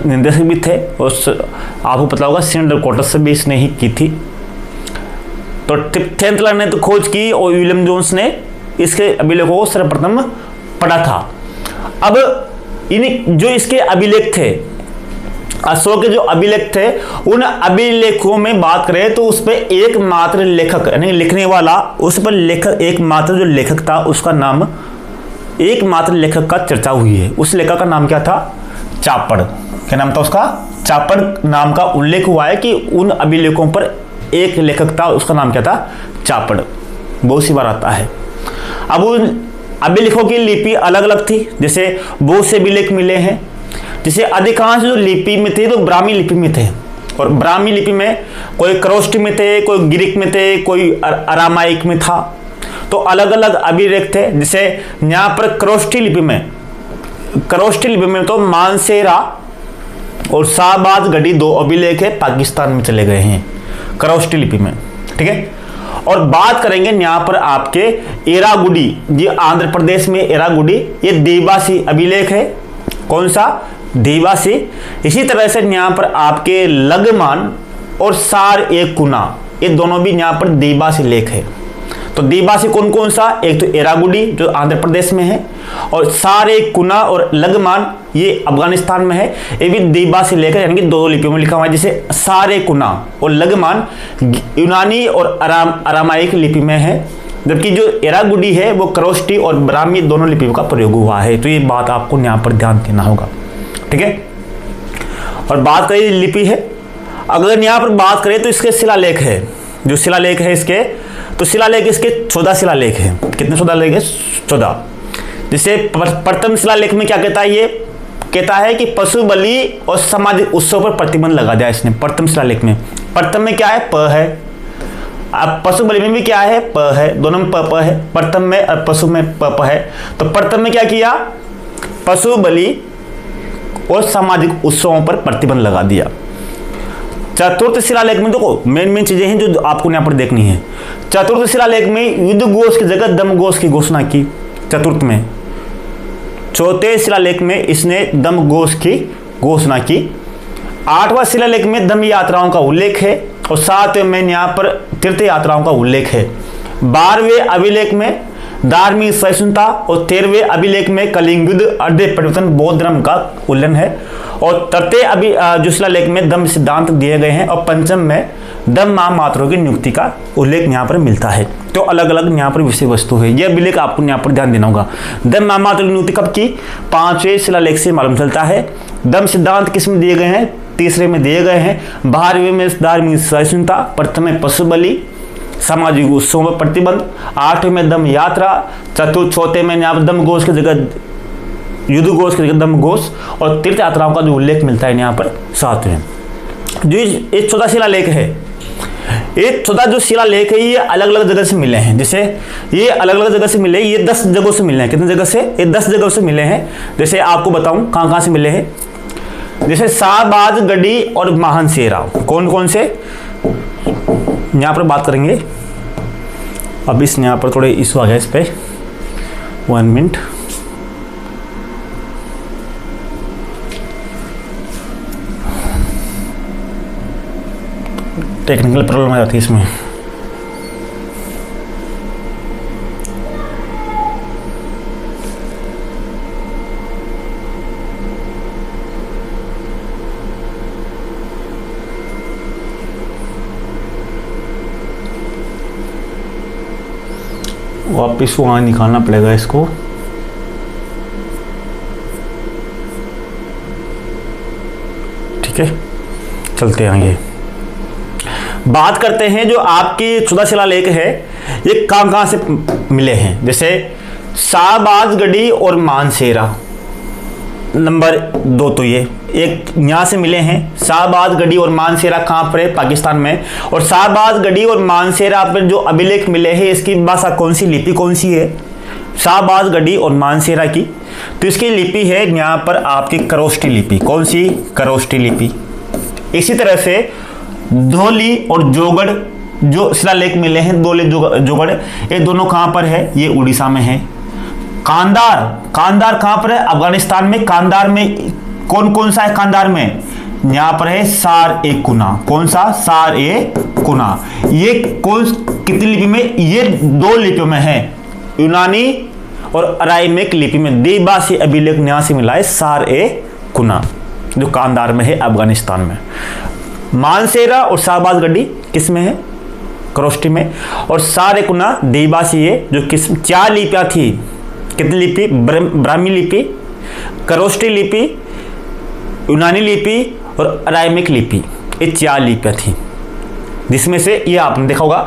निदेशक भी थे और आपको पता होगा सेंट्रल क्वार्टर से भी इसने ही की थी। तो टिप्थेलन ने तो खोज की और विलियम जोन्स ने इसके अभिलेखों को सर्वप्रथम पढ़ा था। अब इन जो इसके अभिलेख थे, अशोक के जो अभिलेख थे, उन अभिलेखों में बात करें तो उस पर एकमात्र लेखक यानी लिखने वाला, उस पर लेखक एकमात्र जो लेखक था उसका नाम, एकमात्र लेखक का चर्चा हुई है। उस लेखक का नाम क्या था, चापड़। क्या नाम था उसका, चापड़ नाम का उल्लेख हुआ है कि उन अभिलेखों पर एक लेखक था, उसका नाम क्या था, चापड़। बहुत सी बार आता है। अब उन अभिलेखों की लिपि अलग अलग थी, जैसे बहुत से अभिलेख मिले हैं, जैसे अधिकांश जो लिपि में थे तो ब्राह्मी लिपि में थे। और ब्राह्मी लिपि में कोई क्रोष्टी में थे, कोई ग्रीक में थे, कोई अरामाइक में था। तो अलग अलग अभिलेख थे। जैसे यहाँ पर क्रोष्टी लिपि में तो मानसेरा और शाहबाज गढ़ी दो अभिलेख है, पाकिस्तान में चले गए हैं क्रोष्टी लिपि में, ठीक है। और बात करेंगे यहाँ पर आपके एरागुडी, ये आंध्र प्रदेश में एरागुडी, ये देवासी अभिलेख है। कौन सा, देवासी। इसी तरह से यहाँ पर आपके लगमान और सार एक कुना, ये दोनों भी यहाँ पर देवासी लेख है। तो देवासी कौन कौन सा, एक तो एरागुडी जो आंध्र प्रदेश में है, और सार एक कुना और लगमान ये अफगानिस्तान में है। ये भी देवासी लेख है, यानी कि दो लिपियों में लिखा हुआ है। जैसे सारे कुना और लगमान यूनानी और अरामाइक लिपि में है, जबकि जो एरागुडी है वो क्रोष्टी और ब्राह्मी दोनों लिपियों का प्रयोग हुआ है। तो ये बात आपको यहाँ पर ध्यान देना होगा, ठीक है। और बात करें लिपि है, अगर यहाँ पर बात करें तो इसके शिलालेख है, जो शिलालेख है इसके, तो शिलालेख इसके 14 शिलालेख है। कितने शिलालेख है, 14। जैसे प्रथम शिलालेख में क्या कहता है, ये कहता है कि पशु बलि और सामाजिक उत्सव पर प्रतिबंध लगा दिया इसने। प्रथम शिलालेख में, प्रथम में क्या है, प है। अब पशु बलि में भी क्या है, प है, दोनों में प है। प्रथम में और पशु में प है। तो प्रथम में क्या किया, पशु बलि और सामाजिक उत्सवों पर प्रतिबंध लगा दिया। चतुर्थ शिलालेख में देखो मेन चीजें हैं जो आपको यहाँ पर देखनी है। चतुर्थ शिलालेख में युद्ध घोष की जगह दम घोष की घोषणा की, चतुर्थ में। चौथे शिलालेख में इसने दम घोष की घोषणा की। 8वां शिलालेख में दम यात्राओं का उल्लेख है और 7वें में यहाँ पर तीर्थ यात्राओं का उल्लेख है। 12वें अभिलेख में धार्मिक सहिष्णुता और 13वें अभिलेख में कलिंग युद्ध अर्ध परिवर्तन बौद्ध धर्म का उल्लेख है। और तृतीय जो शिलालेख में दम सिद्धांत दिए गए हैं और पंचम में दम महामात्रों की नियुक्ति का उल्लेख यहाँ पर मिलता है। तो अलग अलग यहाँ पर विषय वस्तु है, यह अभिलेख आपको यहाँ पर ध्यान देना होगा। दम महामात्र की नियुक्ति कब की, 5वें शिलालेख से मालूम चलता है। दम सिद्धांत किस में दिए गए हैं, 3रे में दिए गए हैं। 12वें में धार्मिक सहिष्णुता, प्रथम में पशु बलि, सामाजिक उत्सवों पर प्रतिबंध, 8वें में दम यात्रा, चौथे में यहाँ पर दम घोष की जगह युद्ध घोष की जगह धम्म घोष, और तीर्थ यात्राओं का जो उल्लेख मिलता है यहाँ पर 7वें। जो ये 14 शिलालेख है, ये 14 जो शिलालेख है ये अलग अलग जगह से मिले हैं। जैसे ये अलग अलग जगह से मिले, ये 10 जगहों से मिले हैं। कितने जगह से? ये 10 जगहों से मिले हैं। जैसे आपको बताऊं कहाँ कहाँ से मिले हैं। जैसे शाहबाज गढ़ी और मानसेरा, कौन कौन से यहाँ पर बात करेंगे। अब इस यहाँ पर थोड़े इशू आ गया, इस पे 1 मिनट। टेक्निकल प्रॉब्लम आ जाती है इसमें। वापिस वहाँ निकालना पड़ेगा इसको। ठीक है, चलते हैं आगे। बात करते हैं जो आपकी 14 शिलालेख है ये कहाँ कहाँ से मिले हैं। जैसे शाहबाज गढ़ी और मानसेरा, नंबर 2 तो ये एक यहाँ से मिले हैं। शाहबाज गढ़ी और मानसेरा कहाँ पर है? पाकिस्तान में। और शाहबाज गढ़ी और मानसेरा पर जो अभिलेख मिले हैं इसकी भाषा कौन सी, लिपि कौन सी है? शाहबाज गढ़ी और मानसेरा की, तो इसकी लिपि है यहाँ पर आपकी खरोष्टी लिपि। कौन सी? खरोष्टी लिपि। इसी तरह से धौली और जोगड़ जो शिलालेख मिले हैं, धौली जोगड़, ये दोनों कहाँ पर है? ये उड़ीसा में है। कांदार, कांदार कहाँ पर है? अफगानिस्तान में। कांदार में कौन कौन सा है? कांदार में यहाँ पर है सार-ए-कुना। कौन सा? सार-ए-कुना। ये कौन कितनी लिपि में? ये 2 लिपियों में है, यूनानी और अराइमिक लिपि में। द्विभाषी अभिलेख यहाँ से मिला है सार-ए-कुना, जो कांदार में है अफगानिस्तान में। मानसेरा और शाहबाज गढ़ी किस में है? खरोष्टी में। और सार-ए-कुना द्विभाषी है, जो किस 4 लिपियाँ थी। कितनी लिपि? ब्राह्मी लिपि, खरोष्टी लिपि, यूनानी लिपि और अराइमिक लिपि, ये 4 लिपियाँ थी, जिसमें से ये आपने देखा होगा।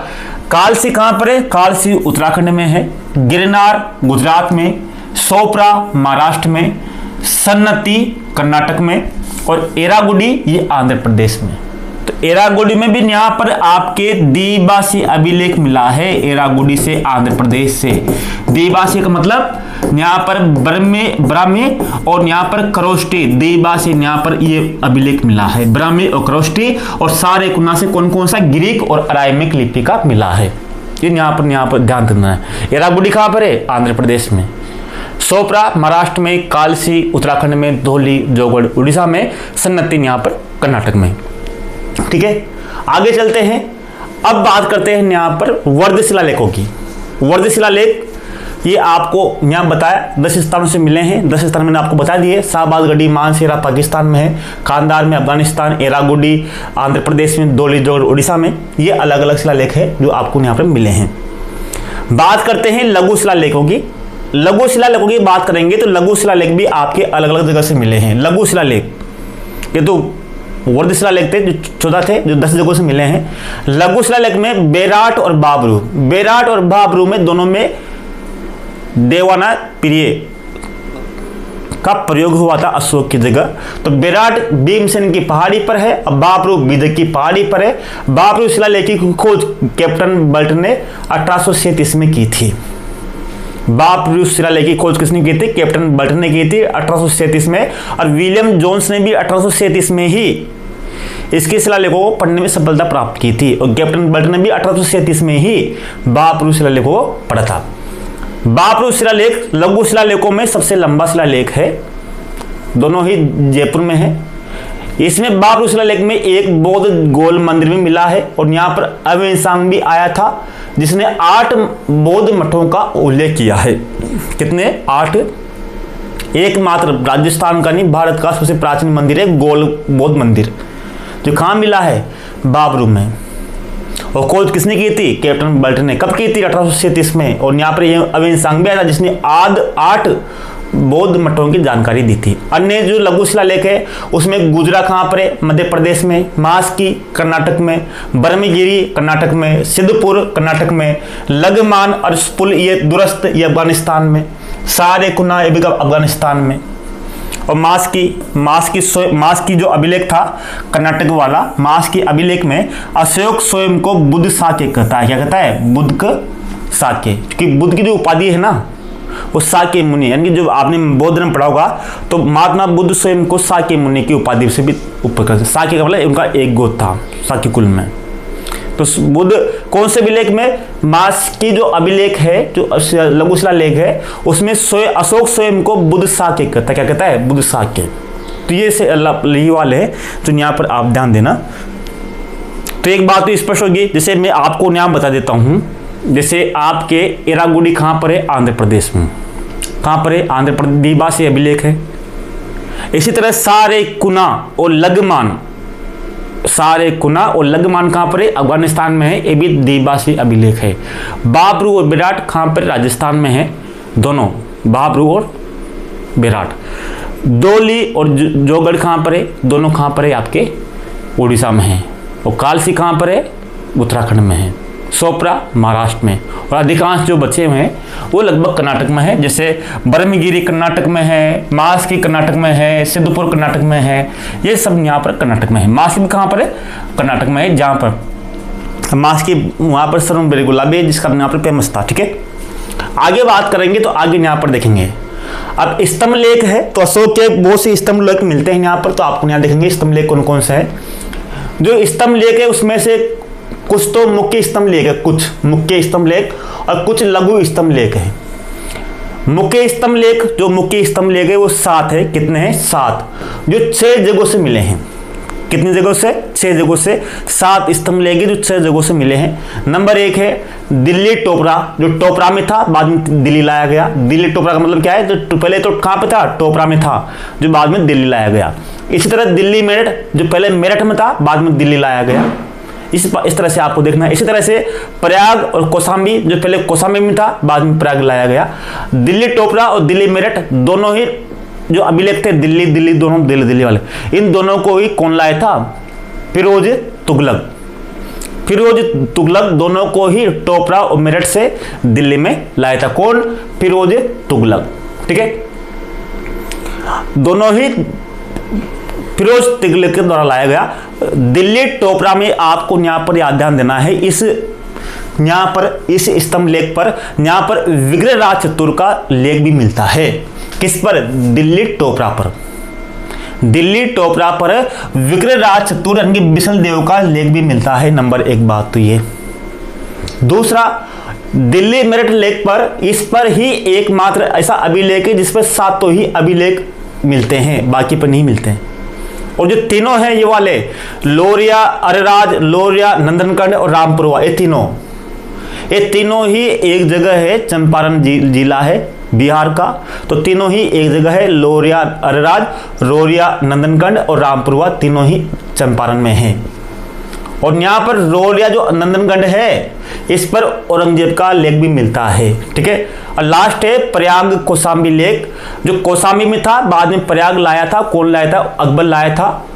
कालसी कहाँ पर है? कालसी उत्तराखंड में है। गिरनार गुजरात में, सोपरा महाराष्ट्र में, सन्नति कर्नाटक में, और एरागुडी ये आंध्र प्रदेश में। तो एरागुडी में भी यहाँ पर आपके द्विभाषी अभिलेख मिला है। एरागुडी से, आंध्र प्रदेश से। द्विभाषी का मतलब यहाँ पर ब्राह्मी और यहाँ पर खरोष्टी, द्विभाषी यहाँ पर ये अभिलेख मिला है, ब्राह्मी और खरोष्टी। और सार-ए-कुना से कौन कौन सा? ग्रीक और अराइमिक लिपि का मिला है। ये यहाँ पर ध्यान देना है। एरागुडी कहाँ पर है? आंध्र प्रदेश में। सोपरा महाराष्ट्र में, कालसी उत्तराखंड में, धौली जोगड़ उड़ीसा में, सन्नति यहाँ पर कर्नाटक में। ठीक है, आगे चलते हैं। अब बात करते हैं यहाँ पर वर्ध शिलालेखों की। वर्ध शिलालेख ये आपको यहाँ बताया 10 स्थानों से मिले हैं। 10 स्थान मैंने आपको बता दिए। शाहबाज गढ़ी मानसेरा पाकिस्तान में है, कांदार में अफगानिस्तान, एरागुडी आंध्र प्रदेश में, धौली जोगड़ उड़ीसा में। ये अलग अलग शिलालेख है जो आपको यहाँ पर मिले हैं। बात करते हैं लघु शिलालेखों की। लघु शिलालेखों की बात करेंगे तो लघु शिलालेख भी आपके अलग अलग जगह से मिले हैं। लघु शिलालेख ये तो वर्ध शिलालेख थे जो 14 थे, जो 10 जगहों से मिले हैं। लघु शिलालेख में बेराट और बाबरू, बेराट और बाबरू में दोनों में देवाना प्रिय का प्रयोग हुआ था अशोक की जगह। तो बेराट भीमसेन की पहाड़ी पर है, अब बाबरू बिदक की पहाड़ी पर है। बाबरू शिलालेख की खोज कैप्टन बल्ट ने 1837 में की थी। बाबरू शिलालेख की खोज किसने की थी? कैप्टन बल्ट ने की थी 1837 में। और विलियम जोन्स ने भी 1837 में ही इसके शिलालेखों को पढ़ने में सफलता प्राप्त की थी। और कैप्टन बल्ट ने भी 1837 में ही बाबरू शिलालेखों को पढ़ा था। बाबरू शिलालेख लघु शिलालेखों में सबसे लंबा शिलालेख है, दोनों ही जयपुर में है। इसमें बाबरू शिलालेख में एक बौद्ध गोल मंदिर भी मिला है। और यहाँ पर अवेंसांग भी आया था जिसने 8 बौद्ध मठों का उल्लेख किया है। कितने? 8। एकमात्र राजस्थान का नहीं, भारत का सबसे प्राचीन मंदिर है गोल बौद्ध मंदिर, जो कहाँ मिला है? बाबरू में। और खोज किसने की थी? कैप्टन बल्ट ने। कब की थी? 1837 में। और यहाँ पर अवेंसांग भी आया था जिसने 8 बौद्ध मठों की जानकारी दी थी। अन्य जो लघु शिलालेख है उसमें गुजरा कहाँ पर है? मध्य प्रदेश में, मास्की कर्नाटक में, ब्रह्मगिरी कर्नाटक में, सिद्धपुर कर्नाटक में, लगमान और स्पुल ये दूरस्थ ये अफगानिस्तान में, सारे कुना ये भी अफगानिस्तान में। और मास की जो अभिलेख था कर्नाटक वाला, मास की अभिलेख में अशोक स्वयं को बुद्ध साके कहता है। क्या कहता है? बुद्ध का साके, क्योंकि बुद्ध की जो उपाधि है ना वो साके मुनि, यानी कि जो आपने बौद्ध धर्म पढ़ा होगा तो महात्मा बुद्ध स्वयं को साके मुनि की उपाधि से भी ऊपर करते। साके का मतलब उनका एक गोत्र था साके कुल में। तो बुद्ध कौन से अभिलेख में? मास की जो अभिलेख है, जो लघु शिलालेख है, उसमें अशोक स्वयं को बुद्ध साके कहता है। क्या कहता है? बुद्ध साके। तो ये से यही वाले है तो यहाँ पर आप ध्यान देना। तो एक बात तो स्पष्ट होगी, जैसे मैं आपको नाम बता देता हूँ, जैसे आपके एरागुडी कहाँ पर है? आंध्र प्रदेश में। कहाँ पर है? आंध्र प्रदेश, दिबासी अभिलेख है। इसी तरह सारे कुना और लगमान, सारे कुना और लगमान कहाँ पर है? अफगानिस्तान में है, ये भी दिबासी अभिलेख है। बाबरू और विराट कहाँ पर? राजस्थान में है, दोनों बाबरू और विराट। दोली और जोगढ़ कहाँ पर है? दोनों कहाँ पर है? आपके उड़ीसा में है। और कालसी कहाँ पर है? उत्तराखंड में है। सोपरा महाराष्ट्र में। और अधिकांश जो बचे हुए हैं वो लगभग कर्नाटक में है, जैसे ब्रह्मगिरी कर्नाटक में है, मास की कर्नाटक में है, सिद्धपुर कर्नाटक में है, ये सब यहाँ पर कर्नाटक में है। मास की कहाँ पर है? कर्नाटक में है, जहाँ पर मास की वहाँ पर सर्वबेरी गुलाबी जिसका यहाँ पर फेमस था। ठीक है, आगे बात करेंगे तो आगे यहाँ पर देखेंगे। अब स्तंभ लेख है तो अशोक के बहुत से स्तंभ लेख मिलते हैं यहाँ पर, तो आपको यहाँ देखेंगे स्तंभ लेख कौन कौन सा है। जो स्तंभ लेख है उसमें से कुछ तो मुख्य स्तंभ लेख है, कुछ मुख्य स्तंभ लेख और कुछ लघु स्तंभ लेख है। मुख्य स्तंभ लेख, जो मुख्य स्तंभ लेख है वो 7 है। कितने हैं? 7, जो 6 जगहों से मिले हैं। कितनी जगहों से? 6 जगहों से 7 स्तंभ लेख जो 6 जगहों से मिले हैं। नंबर 1 है दिल्ली टोपरा, जो टोपरा में था बाद में दिल्ली लाया गया। दिल्ली टोपरा का मतलब क्या है? तो पहले तो कहाँ पे था? टोपरा में था, जो बाद में दिल्ली लाया गया। इसी तरह दिल्ली मेरठ, जो पहले मेरठ में था बाद में दिल्ली लाया गया। इस तरह से आपको देखना है। इसी तरह से प्रयाग और कौशाम्बी, जो पहले कौशाम्बी में था बाद में प्रयाग लाया गया। दिल्ली टोपरा और दिल्ली मेरठ दोनों ही जो अभिलेख थे, दिल्ली दोनों दिल्ली वाले, इन दोनों को ही कौन लाया था? फिरोज तुगलक दोनों को ही टोपरा और मेरठ से दिल्ली में लाया था। कौन? फिरोज तुगलक। ठीक है, दोनों ही फिरोज तुगलक के द्वारा लाया गया। दिल्ली टोपरा में आपको यहाँ पर याद ध्यान देना है, इस स्तंभ लेख पर यहाँ पर विग्रहराज चतुर का लेख भी मिलता है। किस पर? दिल्ली टोपरा पर। दिल्ली टोपरा पर विग्रहराज चतुर यानी कि बिसल देव का लेख भी मिलता है। नंबर 1 बात तो ये। दूसरा, दिल्ली मेरठ लेख पर, इस पर ही एकमात्र ऐसा अभिलेख है जिस पर 7 ही अभिलेख मिलते हैं, बाकी पर नहीं मिलते हैं। और जो तीनों हैं ये वाले लोरिया, अरराज, लोरिया, नंदनगढ़ और रामपुरवा, ये तीनों ही एक जगह है, चंपारण जिला है बिहार का। तो तीनों ही एक जगह है, लोरिया अरराज, लोरिया नंदनगढ़ और रामपुरवा तीनों ही चंपारण में है। और यहाँ पर लोरिया जो नंदनगढ़ है इस पर औरंगजेब का लेख भी मिलता है। ठीक है, और लास्ट है प्रयाग कौशाम्बी लेख, जो कौशाम्बी में था बाद में प्रयाग लाया था। कौन लाया था? अकबर लाया था,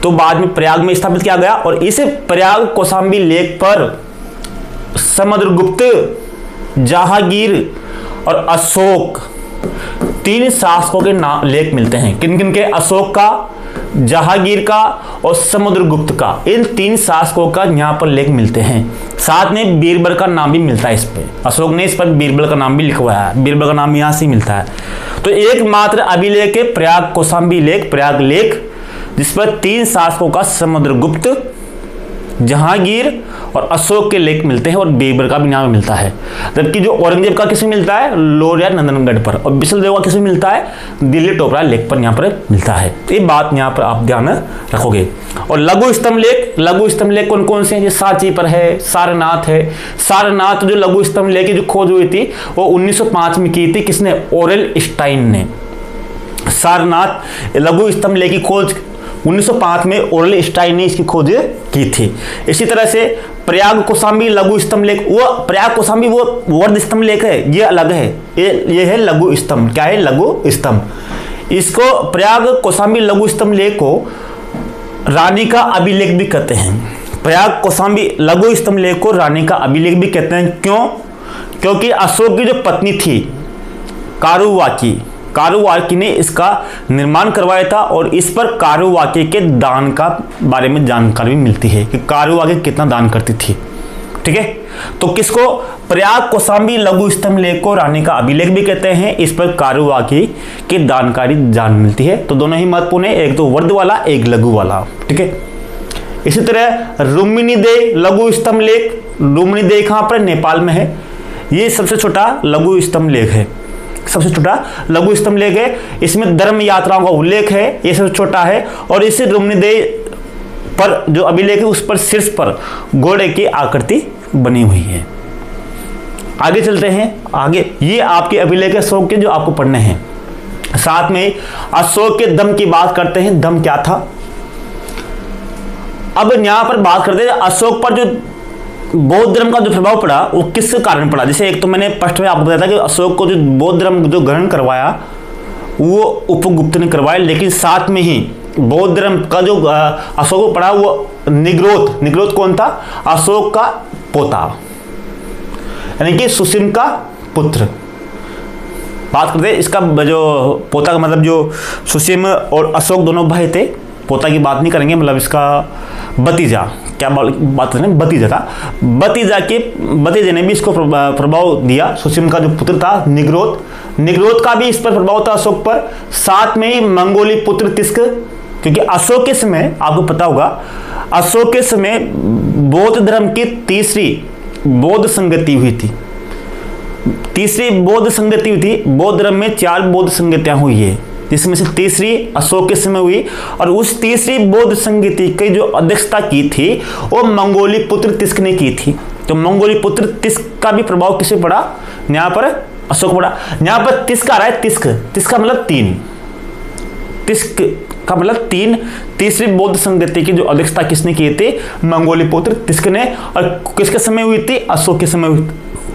तो बाद में प्रयाग में स्थापित किया गया। और इस प्रयाग कौशाम्बी लेख पर समुद्रगुप्त, जहांगीर और अशोक 3 शासकों के नाम लेख मिलते हैं। किन किन के? अशोक का, जहांगीर का और समुद्रगुप्त का, इन 3 शासकों का यहाँ पर लेख मिलते हैं। साथ में बीरबल का नाम भी मिलता है इस पे। अशोक ने इस पर बीरबल का नाम भी लिखवाया है, बीरबल का नाम यहाँ से मिलता है। तो एकमात्र अभिलेख है प्रयाग कौशाम्बी लेख, प्रयाग लेख, जिस पर 3 शासकों का समुद्रगुप्त, जहांगीर और अशोक के लेख मिलते हैं और बीरबल का भी नाम मिलता है। जबकि जो औरंगजेब का किसमें मिलता है? लोरिया नंदनगढ़ पर। और बिसल देव का किसमें मिलता है? दिल्ली टोपरा लेख पर यहाँ पर मिलता है। ये बात यहाँ पर आप ध्यान रखोगे। और लघु स्तंभ लेख कौन कौन से हैं? ये सांची पर है, सारनाथ है। सारनाथ जो लघु स्तंभ लेख की जो खोज हुई थी वो 1905 में की थी। किसने? ओरेल स्टाइन ने। सारनाथ लघु स्तंभ लेख की खोज 1905 में ओरेल स्टाइन ने इसकी खोज की थी। इसी तरह से प्रयाग कौशाम्बी लघु स्तंभ लेख, वो प्रयाग कौशाम्बी वो वर्ध स्तंभ लेख है, ये अलग है। ये है लघु स्तंभ। क्या है? लघु स्तंभ। इसको प्रयाग कौशाम्बी लघु स्तंभ लेख को रानी का अभिलेख भी कहते हैं। प्रयाग कौशाम्बी लघु स्तंभ लेख को रानी का अभिलेख भी कहते हैं। क्यों? क्योंकि अशोक की जो पत्नी थी कारुवाकी ने इसका निर्माण करवाया था और इस पर कारुवाकी के दान का बारे में जानकारी भी मिलती है कि कारुवाकी कितना दान करती थी। ठीक है, तो किसको, प्रयाग कौशाम्बी लघु स्तंभ लेख को रानी का अभिलेख भी कहते हैं। इस पर कारुवाकी की जानकारी जान मिलती है। तो दोनों ही महत्वपूर्ण है, एक तो वर्ध वाला, एक लघु वाला। ठीक है, इसी तरह रुक्मिणीदेय लघु स्तंभ लेख, रुक्मिणीदेय कहां पर, नेपाल में है। ये सबसे छोटा लघु स्तंभ लेख है, सबसे छोटा लघु स्तंभ लेख है। इसमें धर्म यात्राओं का उल्लेख है, ये सबसे छोटा है। और इस रुक्मिणीदेय पर जो अभिलेख है उस पर शीर्ष पर घोड़े की आकृति बनी हुई है। आगे चलते हैं, आगे ये आपके अभिलेख अशोक के जो आपको पढ़ने हैं। साथ में अशोक के दम की बात करते हैं, दम क्या था। अब यहां पर बात करते हैं अशोक पर जो बौद्ध धर्म का जो प्रभाव पड़ा वो किस कारण पड़ा। जैसे एक तो मैंने स्पष्ट में आपको बताया था कि अशोक को जो बौद्ध धर्म जो ग्रहण करवाया वो उपगुप्त ने करवाया, लेकिन साथ में ही बौद्ध धर्म का जो अशोक को पड़ा वो निग्रोध कौन था, अशोक का पोता, यानी कि सुसीम का पुत्र। बात करते हैं इसका जो पोता का मतलब जो सुसीम और अशोक दोनों भाई थे, पोता की बात नहीं करेंगे, मतलब इसका भतीजा, क्या बात करते हैं, भतीजा था। भतीजे ने भी इसको प्रभाव दिया। सुसीम का जो पुत्र था निग्रोध का भी इस पर प्रभाव था अशोक पर। साथ में ही मंगोली पुत्र तिस्क, क्योंकि अशोक के समय आपको पता होगा, अशोक के समय बौद्ध धर्म की तीसरी बौद्ध संगति हुई थी। बौद्ध धर्म में 4 बौद्ध संगतियां हुई है, जिसमें से तीसरी अशोक के समय हुई। और उस तीसरी बौद्ध संगति की जो अध्यक्षता की थी वो मंगोली पुत्र तिस्क ने की थी। तो मंगोली पुत्र तिस्क का भी प्रभाव किसे पड़ा, यहाँ पर अशोक पड़ा। यहाँ पर तिस्क आ रहा है, तिस्क का मतलब 3, तिस्क का मतलब 3। तीसरी बौद्ध संगति की जो अध्यक्षता किसने की थी, मंगोली पुत्र तिस्क ने। और किसके समय हुई थी, अशोक के समय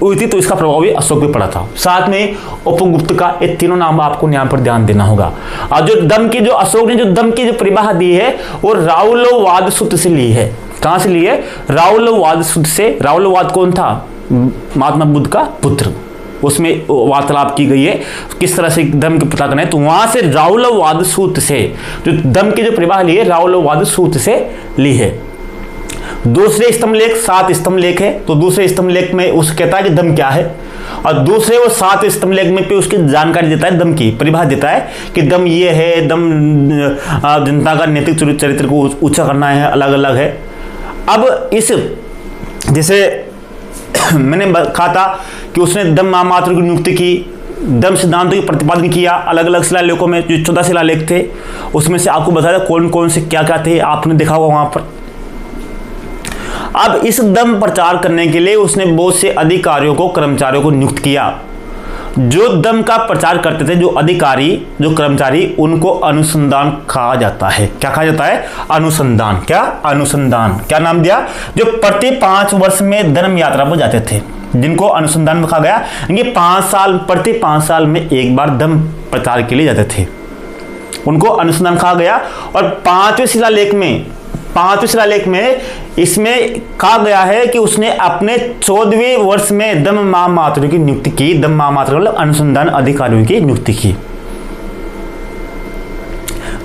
हुई थी। तो इसका प्रभाव भी अशोक पे पड़ा था। साथ में उपगुप्त का, ये तीनों नाम आपको यहाँ पर ध्यान देना होगा। और जो दम की जो अशोक ने जो दम की जो परिभाषा दी है वो राहुलवाद सूत्र से ली है। कहां से ली है, राहुलवाद सूत्र से। राहुलवाद कौन था, महात्मा बुद्ध का पुत्र। उसमें वार्तालाप की गई है किस तरह से दम के पता करना है। तो वहां से राहुलवाद सूत्र से जो दम की जो परिभाषा ली है, राहुलवाद सूत्र से ली है। दूसरे स्तंभ लेख 7 स्तंभ लेख है। तो दूसरे स्तंभ लेख में उस कहता है कि दम क्या है, और दूसरे वो 7 स्तंभ लेख में पे उसकी जानकारी देता है, दम की परिभाषा देता है कि दम ये है, दम जनता का नैतिक चरित्र को ऊंचा करना है, अलग अलग है। अब इस जैसे मैंने कहा था कि उसने दम महामात्र की नियुक्ति की, दम सिद्धांतों की प्रतिपादन किया अलग अलग शिलालेखों में। जो 14 शिलालेख थे उसमें से आपको बताया कौन कौन से क्या क्या थे, आपने देखा होगा वहां पर। अब इस दम प्रचार करने के लिए उसने बहुत से अधिकारियों को, कर्मचारियों को नियुक्त किया। जो दम का प्रचार करते थे, जो अधिकारी, जो कर्मचारी, उनको अनुसंधान कहा जाता है। क्या कहा जाता है, अनुसंधान। क्या, अनुसंधान। क्या नाम दिया, जो प्रति 5 वर्ष में धर्म यात्रा पर जाते थे, जिनको अनुसंधान कहा गया। इनके 5 साल, प्रति 5 साल में एक बार धर्म प्रचार के लिए जाते थे, उनको अनुसंधान कहा गया। और 5वें शिलालेख में इसमें कहा गया है कि उसने अपने 14वें वर्ष में दम महामात्र की नियुक्ति की। दम महामात्र मतलब अनुसंधान अधिकारियों की नियुक्ति की।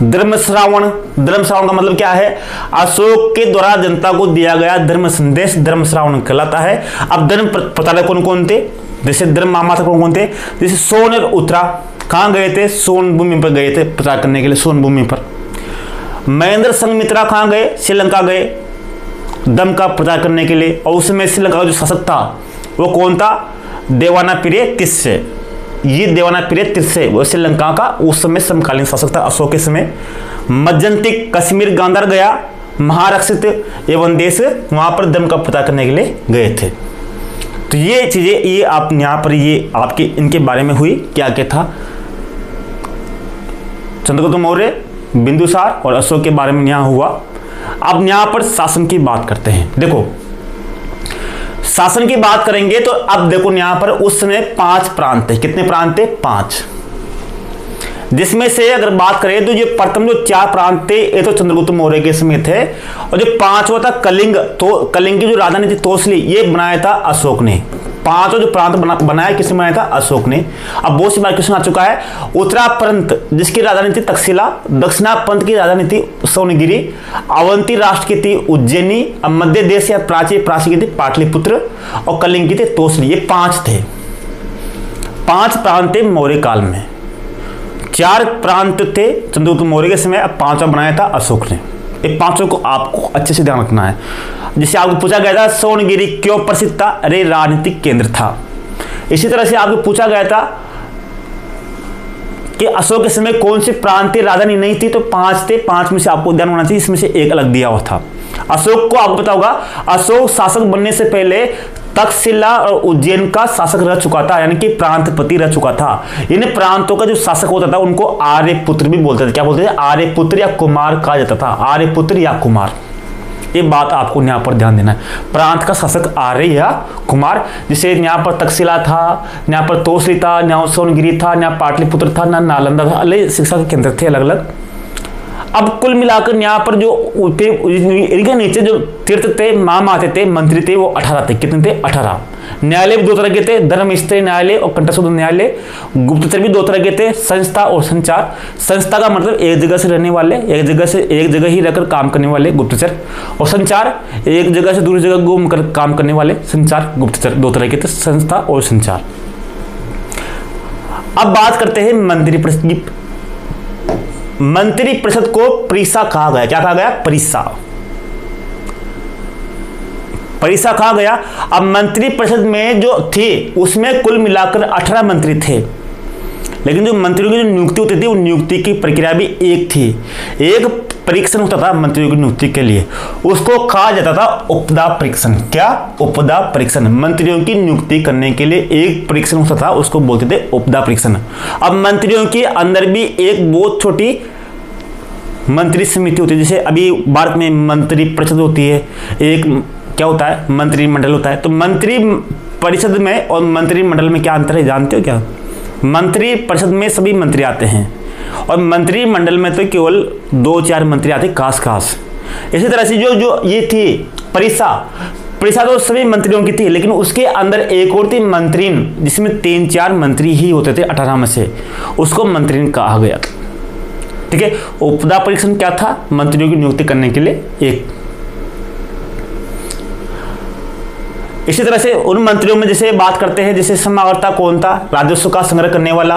धर्म श्रावण का मतलब क्या है, अशोक के द्वारा जनता को दिया गया धर्म संदेश धर्म श्रावण कहलाता है। अब धर्म प्रचारक कौन कौन थे, जैसे धर्म महामात्र कौन कौन थे, जैसे सोन और उत्तरा कहां गए थे, सोन भूमि पर गए थे प्रचार करने के लिए, सोन भूमि पर। महेंद्र संघमित्रा कहां गए, श्रीलंका गए दम का प्रचार करने के लिए। और उसमें श्रीलंका का जो शासक था वो कौन था, देवानापिरे तिस्से। ये देवानापिरे तिस्से वो श्रीलंका का उस समय समकालीन शासक था अशोक के समय। मज्जंतिक कश्मीर गांधार गया, महारक्षित एवं देश, वहां पर दम का प्रचार करने के लिए गए थे। तो ये चीजें, ये आप यहाँ पर ये आपके इनके बारे में हुई। क्या क्या था, चंद्रगुप्त मौर्य, बिंदुसार और अशोक के बारे में यहाँ हुआ। अब यहाँ पर शासन की बात करते हैं। देखो शासन की बात करेंगे तो अब देखो यहाँ पर उस समय 5 प्रांत थे। कितने प्रांत थे, 5। जिसमें से अगर बात करें तो ये प्रथम जो 4 प्रांत थे ये तो चंद्रगुप्त मौर्य के समय थे, और जो 5वां था कलिंग, तो कलिंग की जो राजधानी थी तोसली, ये बनाया था अशोक ने। पांचों जो प्रांत बनाया किसने बनाया था? अशोक ने। अब बहुत सी बार क्वेश्चन आ चुका है, उत्तरापंत जिसकी राजधानी थी तक्षशिला, दक्षिणापंत की राजधानी थी सोनगिरी, अवंती राष्ट्र की थी उज्जैनी, अब मध्य देश या प्राची की थी पाटलिपुत्र, और कलिंग की थी तोसली। ये 5 थे, 5 प्रांत थे मौर्य काल में। 4 प्रांत थे चंद्रगुप्त मौर्य के समय, अब 5वां बनाया था अशोक ने। ये 5 को आपको अच्छे से ध्यान रखना है। जिससे आपको पूछा गया था सोनगिरी क्यों प्रसिद्ध था? अरे राजनीतिक केंद्र था। इसी तरह से आपको पूछा गया था कि अशोक के समय कौन सी प्रांतीय राजधानी नहीं थी, तो 5 थे, 5 में से आपको ध्यान होना चाहिए, इसमें से एक अलग दिया हुआ था। अशोक को आपको पता होगा, अशोक शासक बनने से पहले तक्षशिला और उज्जैन का शासक रह चुका था, यानी कि प्रांतपति रह चुका था। इन प्रांतों का जो शासक होता था उनको आर्यपुत्र भी बोलते थे। क्या बोलते थे? आर्यपुत्र या कुमार कहा जाता था, आर्यपुत्र या कुमार। ये बात आपको यहाँ पर ध्यान देना है। प्रांत का शासक आर्य या कुमार, जिसे यहाँ पर तक्षशिला था, यहाँ पर तोसली था, यहाँ सोनगिरी था, यहाँ पाटलिपुत्र था, ना नालंदा था, अलग शिक्षा के केंद्र थे अलग अलग। अब कुल मिलाकर यहाँ पर जो इनके नीचे जो तीर्थ थे, माम आते थे, मंत्री थे, वो 18 थे। कितने थे? 18। न्यायालय भी 2 तरह के थे, धर्मस्थली न्यायालय और कंठशोधन न्यायालय। गुप्तचर भी 2 तरह के थे, संस्था और संचार। संस्था का मतलब एक जगह से रहने वाले, एक जगह ही रहकर काम करने वाले गुप्तचर, और संचार एक जगह से दूसरी जगह घूम कर काम करने वाले संचार गुप्तचर। 2 तरह के थे, संस्था और संचार। अब बात करते हैं मंत्री परिषद की। मंत्री परिषद को परिसा कहा गया। क्या कहा गया? परिसा। परिसा कहा गया। अब मंत्री परिषद में जो थे उसमें कुल मिलाकर 18 मंत्री थे, लेकिन जो मंत्रियों की जो नियुक्ति होती थी, उन नियुक्ति की प्रक्रिया भी एक थी। एक परीक्षण होता था मंत्रियों की नियुक्ति के लिए, उसको कहा जाता था उपदा परीक्षण। क्या? उपदा परीक्षण। मंत्रियों की नियुक्ति करने के लिए एक परीक्षण होता था, उसको बोलते थे उपदा परीक्षण। अब मंत्रियों के अंदर भी एक बहुत छोटी मंत्री समिति होती है। जैसे अभी भारत में मंत्री परिषद होती है, एक क्या होता है? मंत्रिमंडल होता है। तो मंत्री परिषद में और मंत्रिमंडल में क्या अंतर है, जानते हो क्या? मंत्री परिषद में सभी मंत्री आते हैं, और मंत्रिमंडल में तो केवल 2-4 मंत्री आते खास। इसी तरह से जो ये थी परिषद तो सभी मंत्रियों की थी, लेकिन उसके अंदर एक और थी मंत्रीन, जिसमें 3-4 मंत्री ही होते थे 18 में से, उसको मंत्रीन कहा गया। ठीक है। उपदा परीक्षण क्या था? मंत्रियों की नियुक्ति करने के लिए एक। इसी तरह से उन मंत्रियों में जैसे बात करते हैं, जैसे समाहर्ता कौन था? राजस्व का संग्रह करने वाला।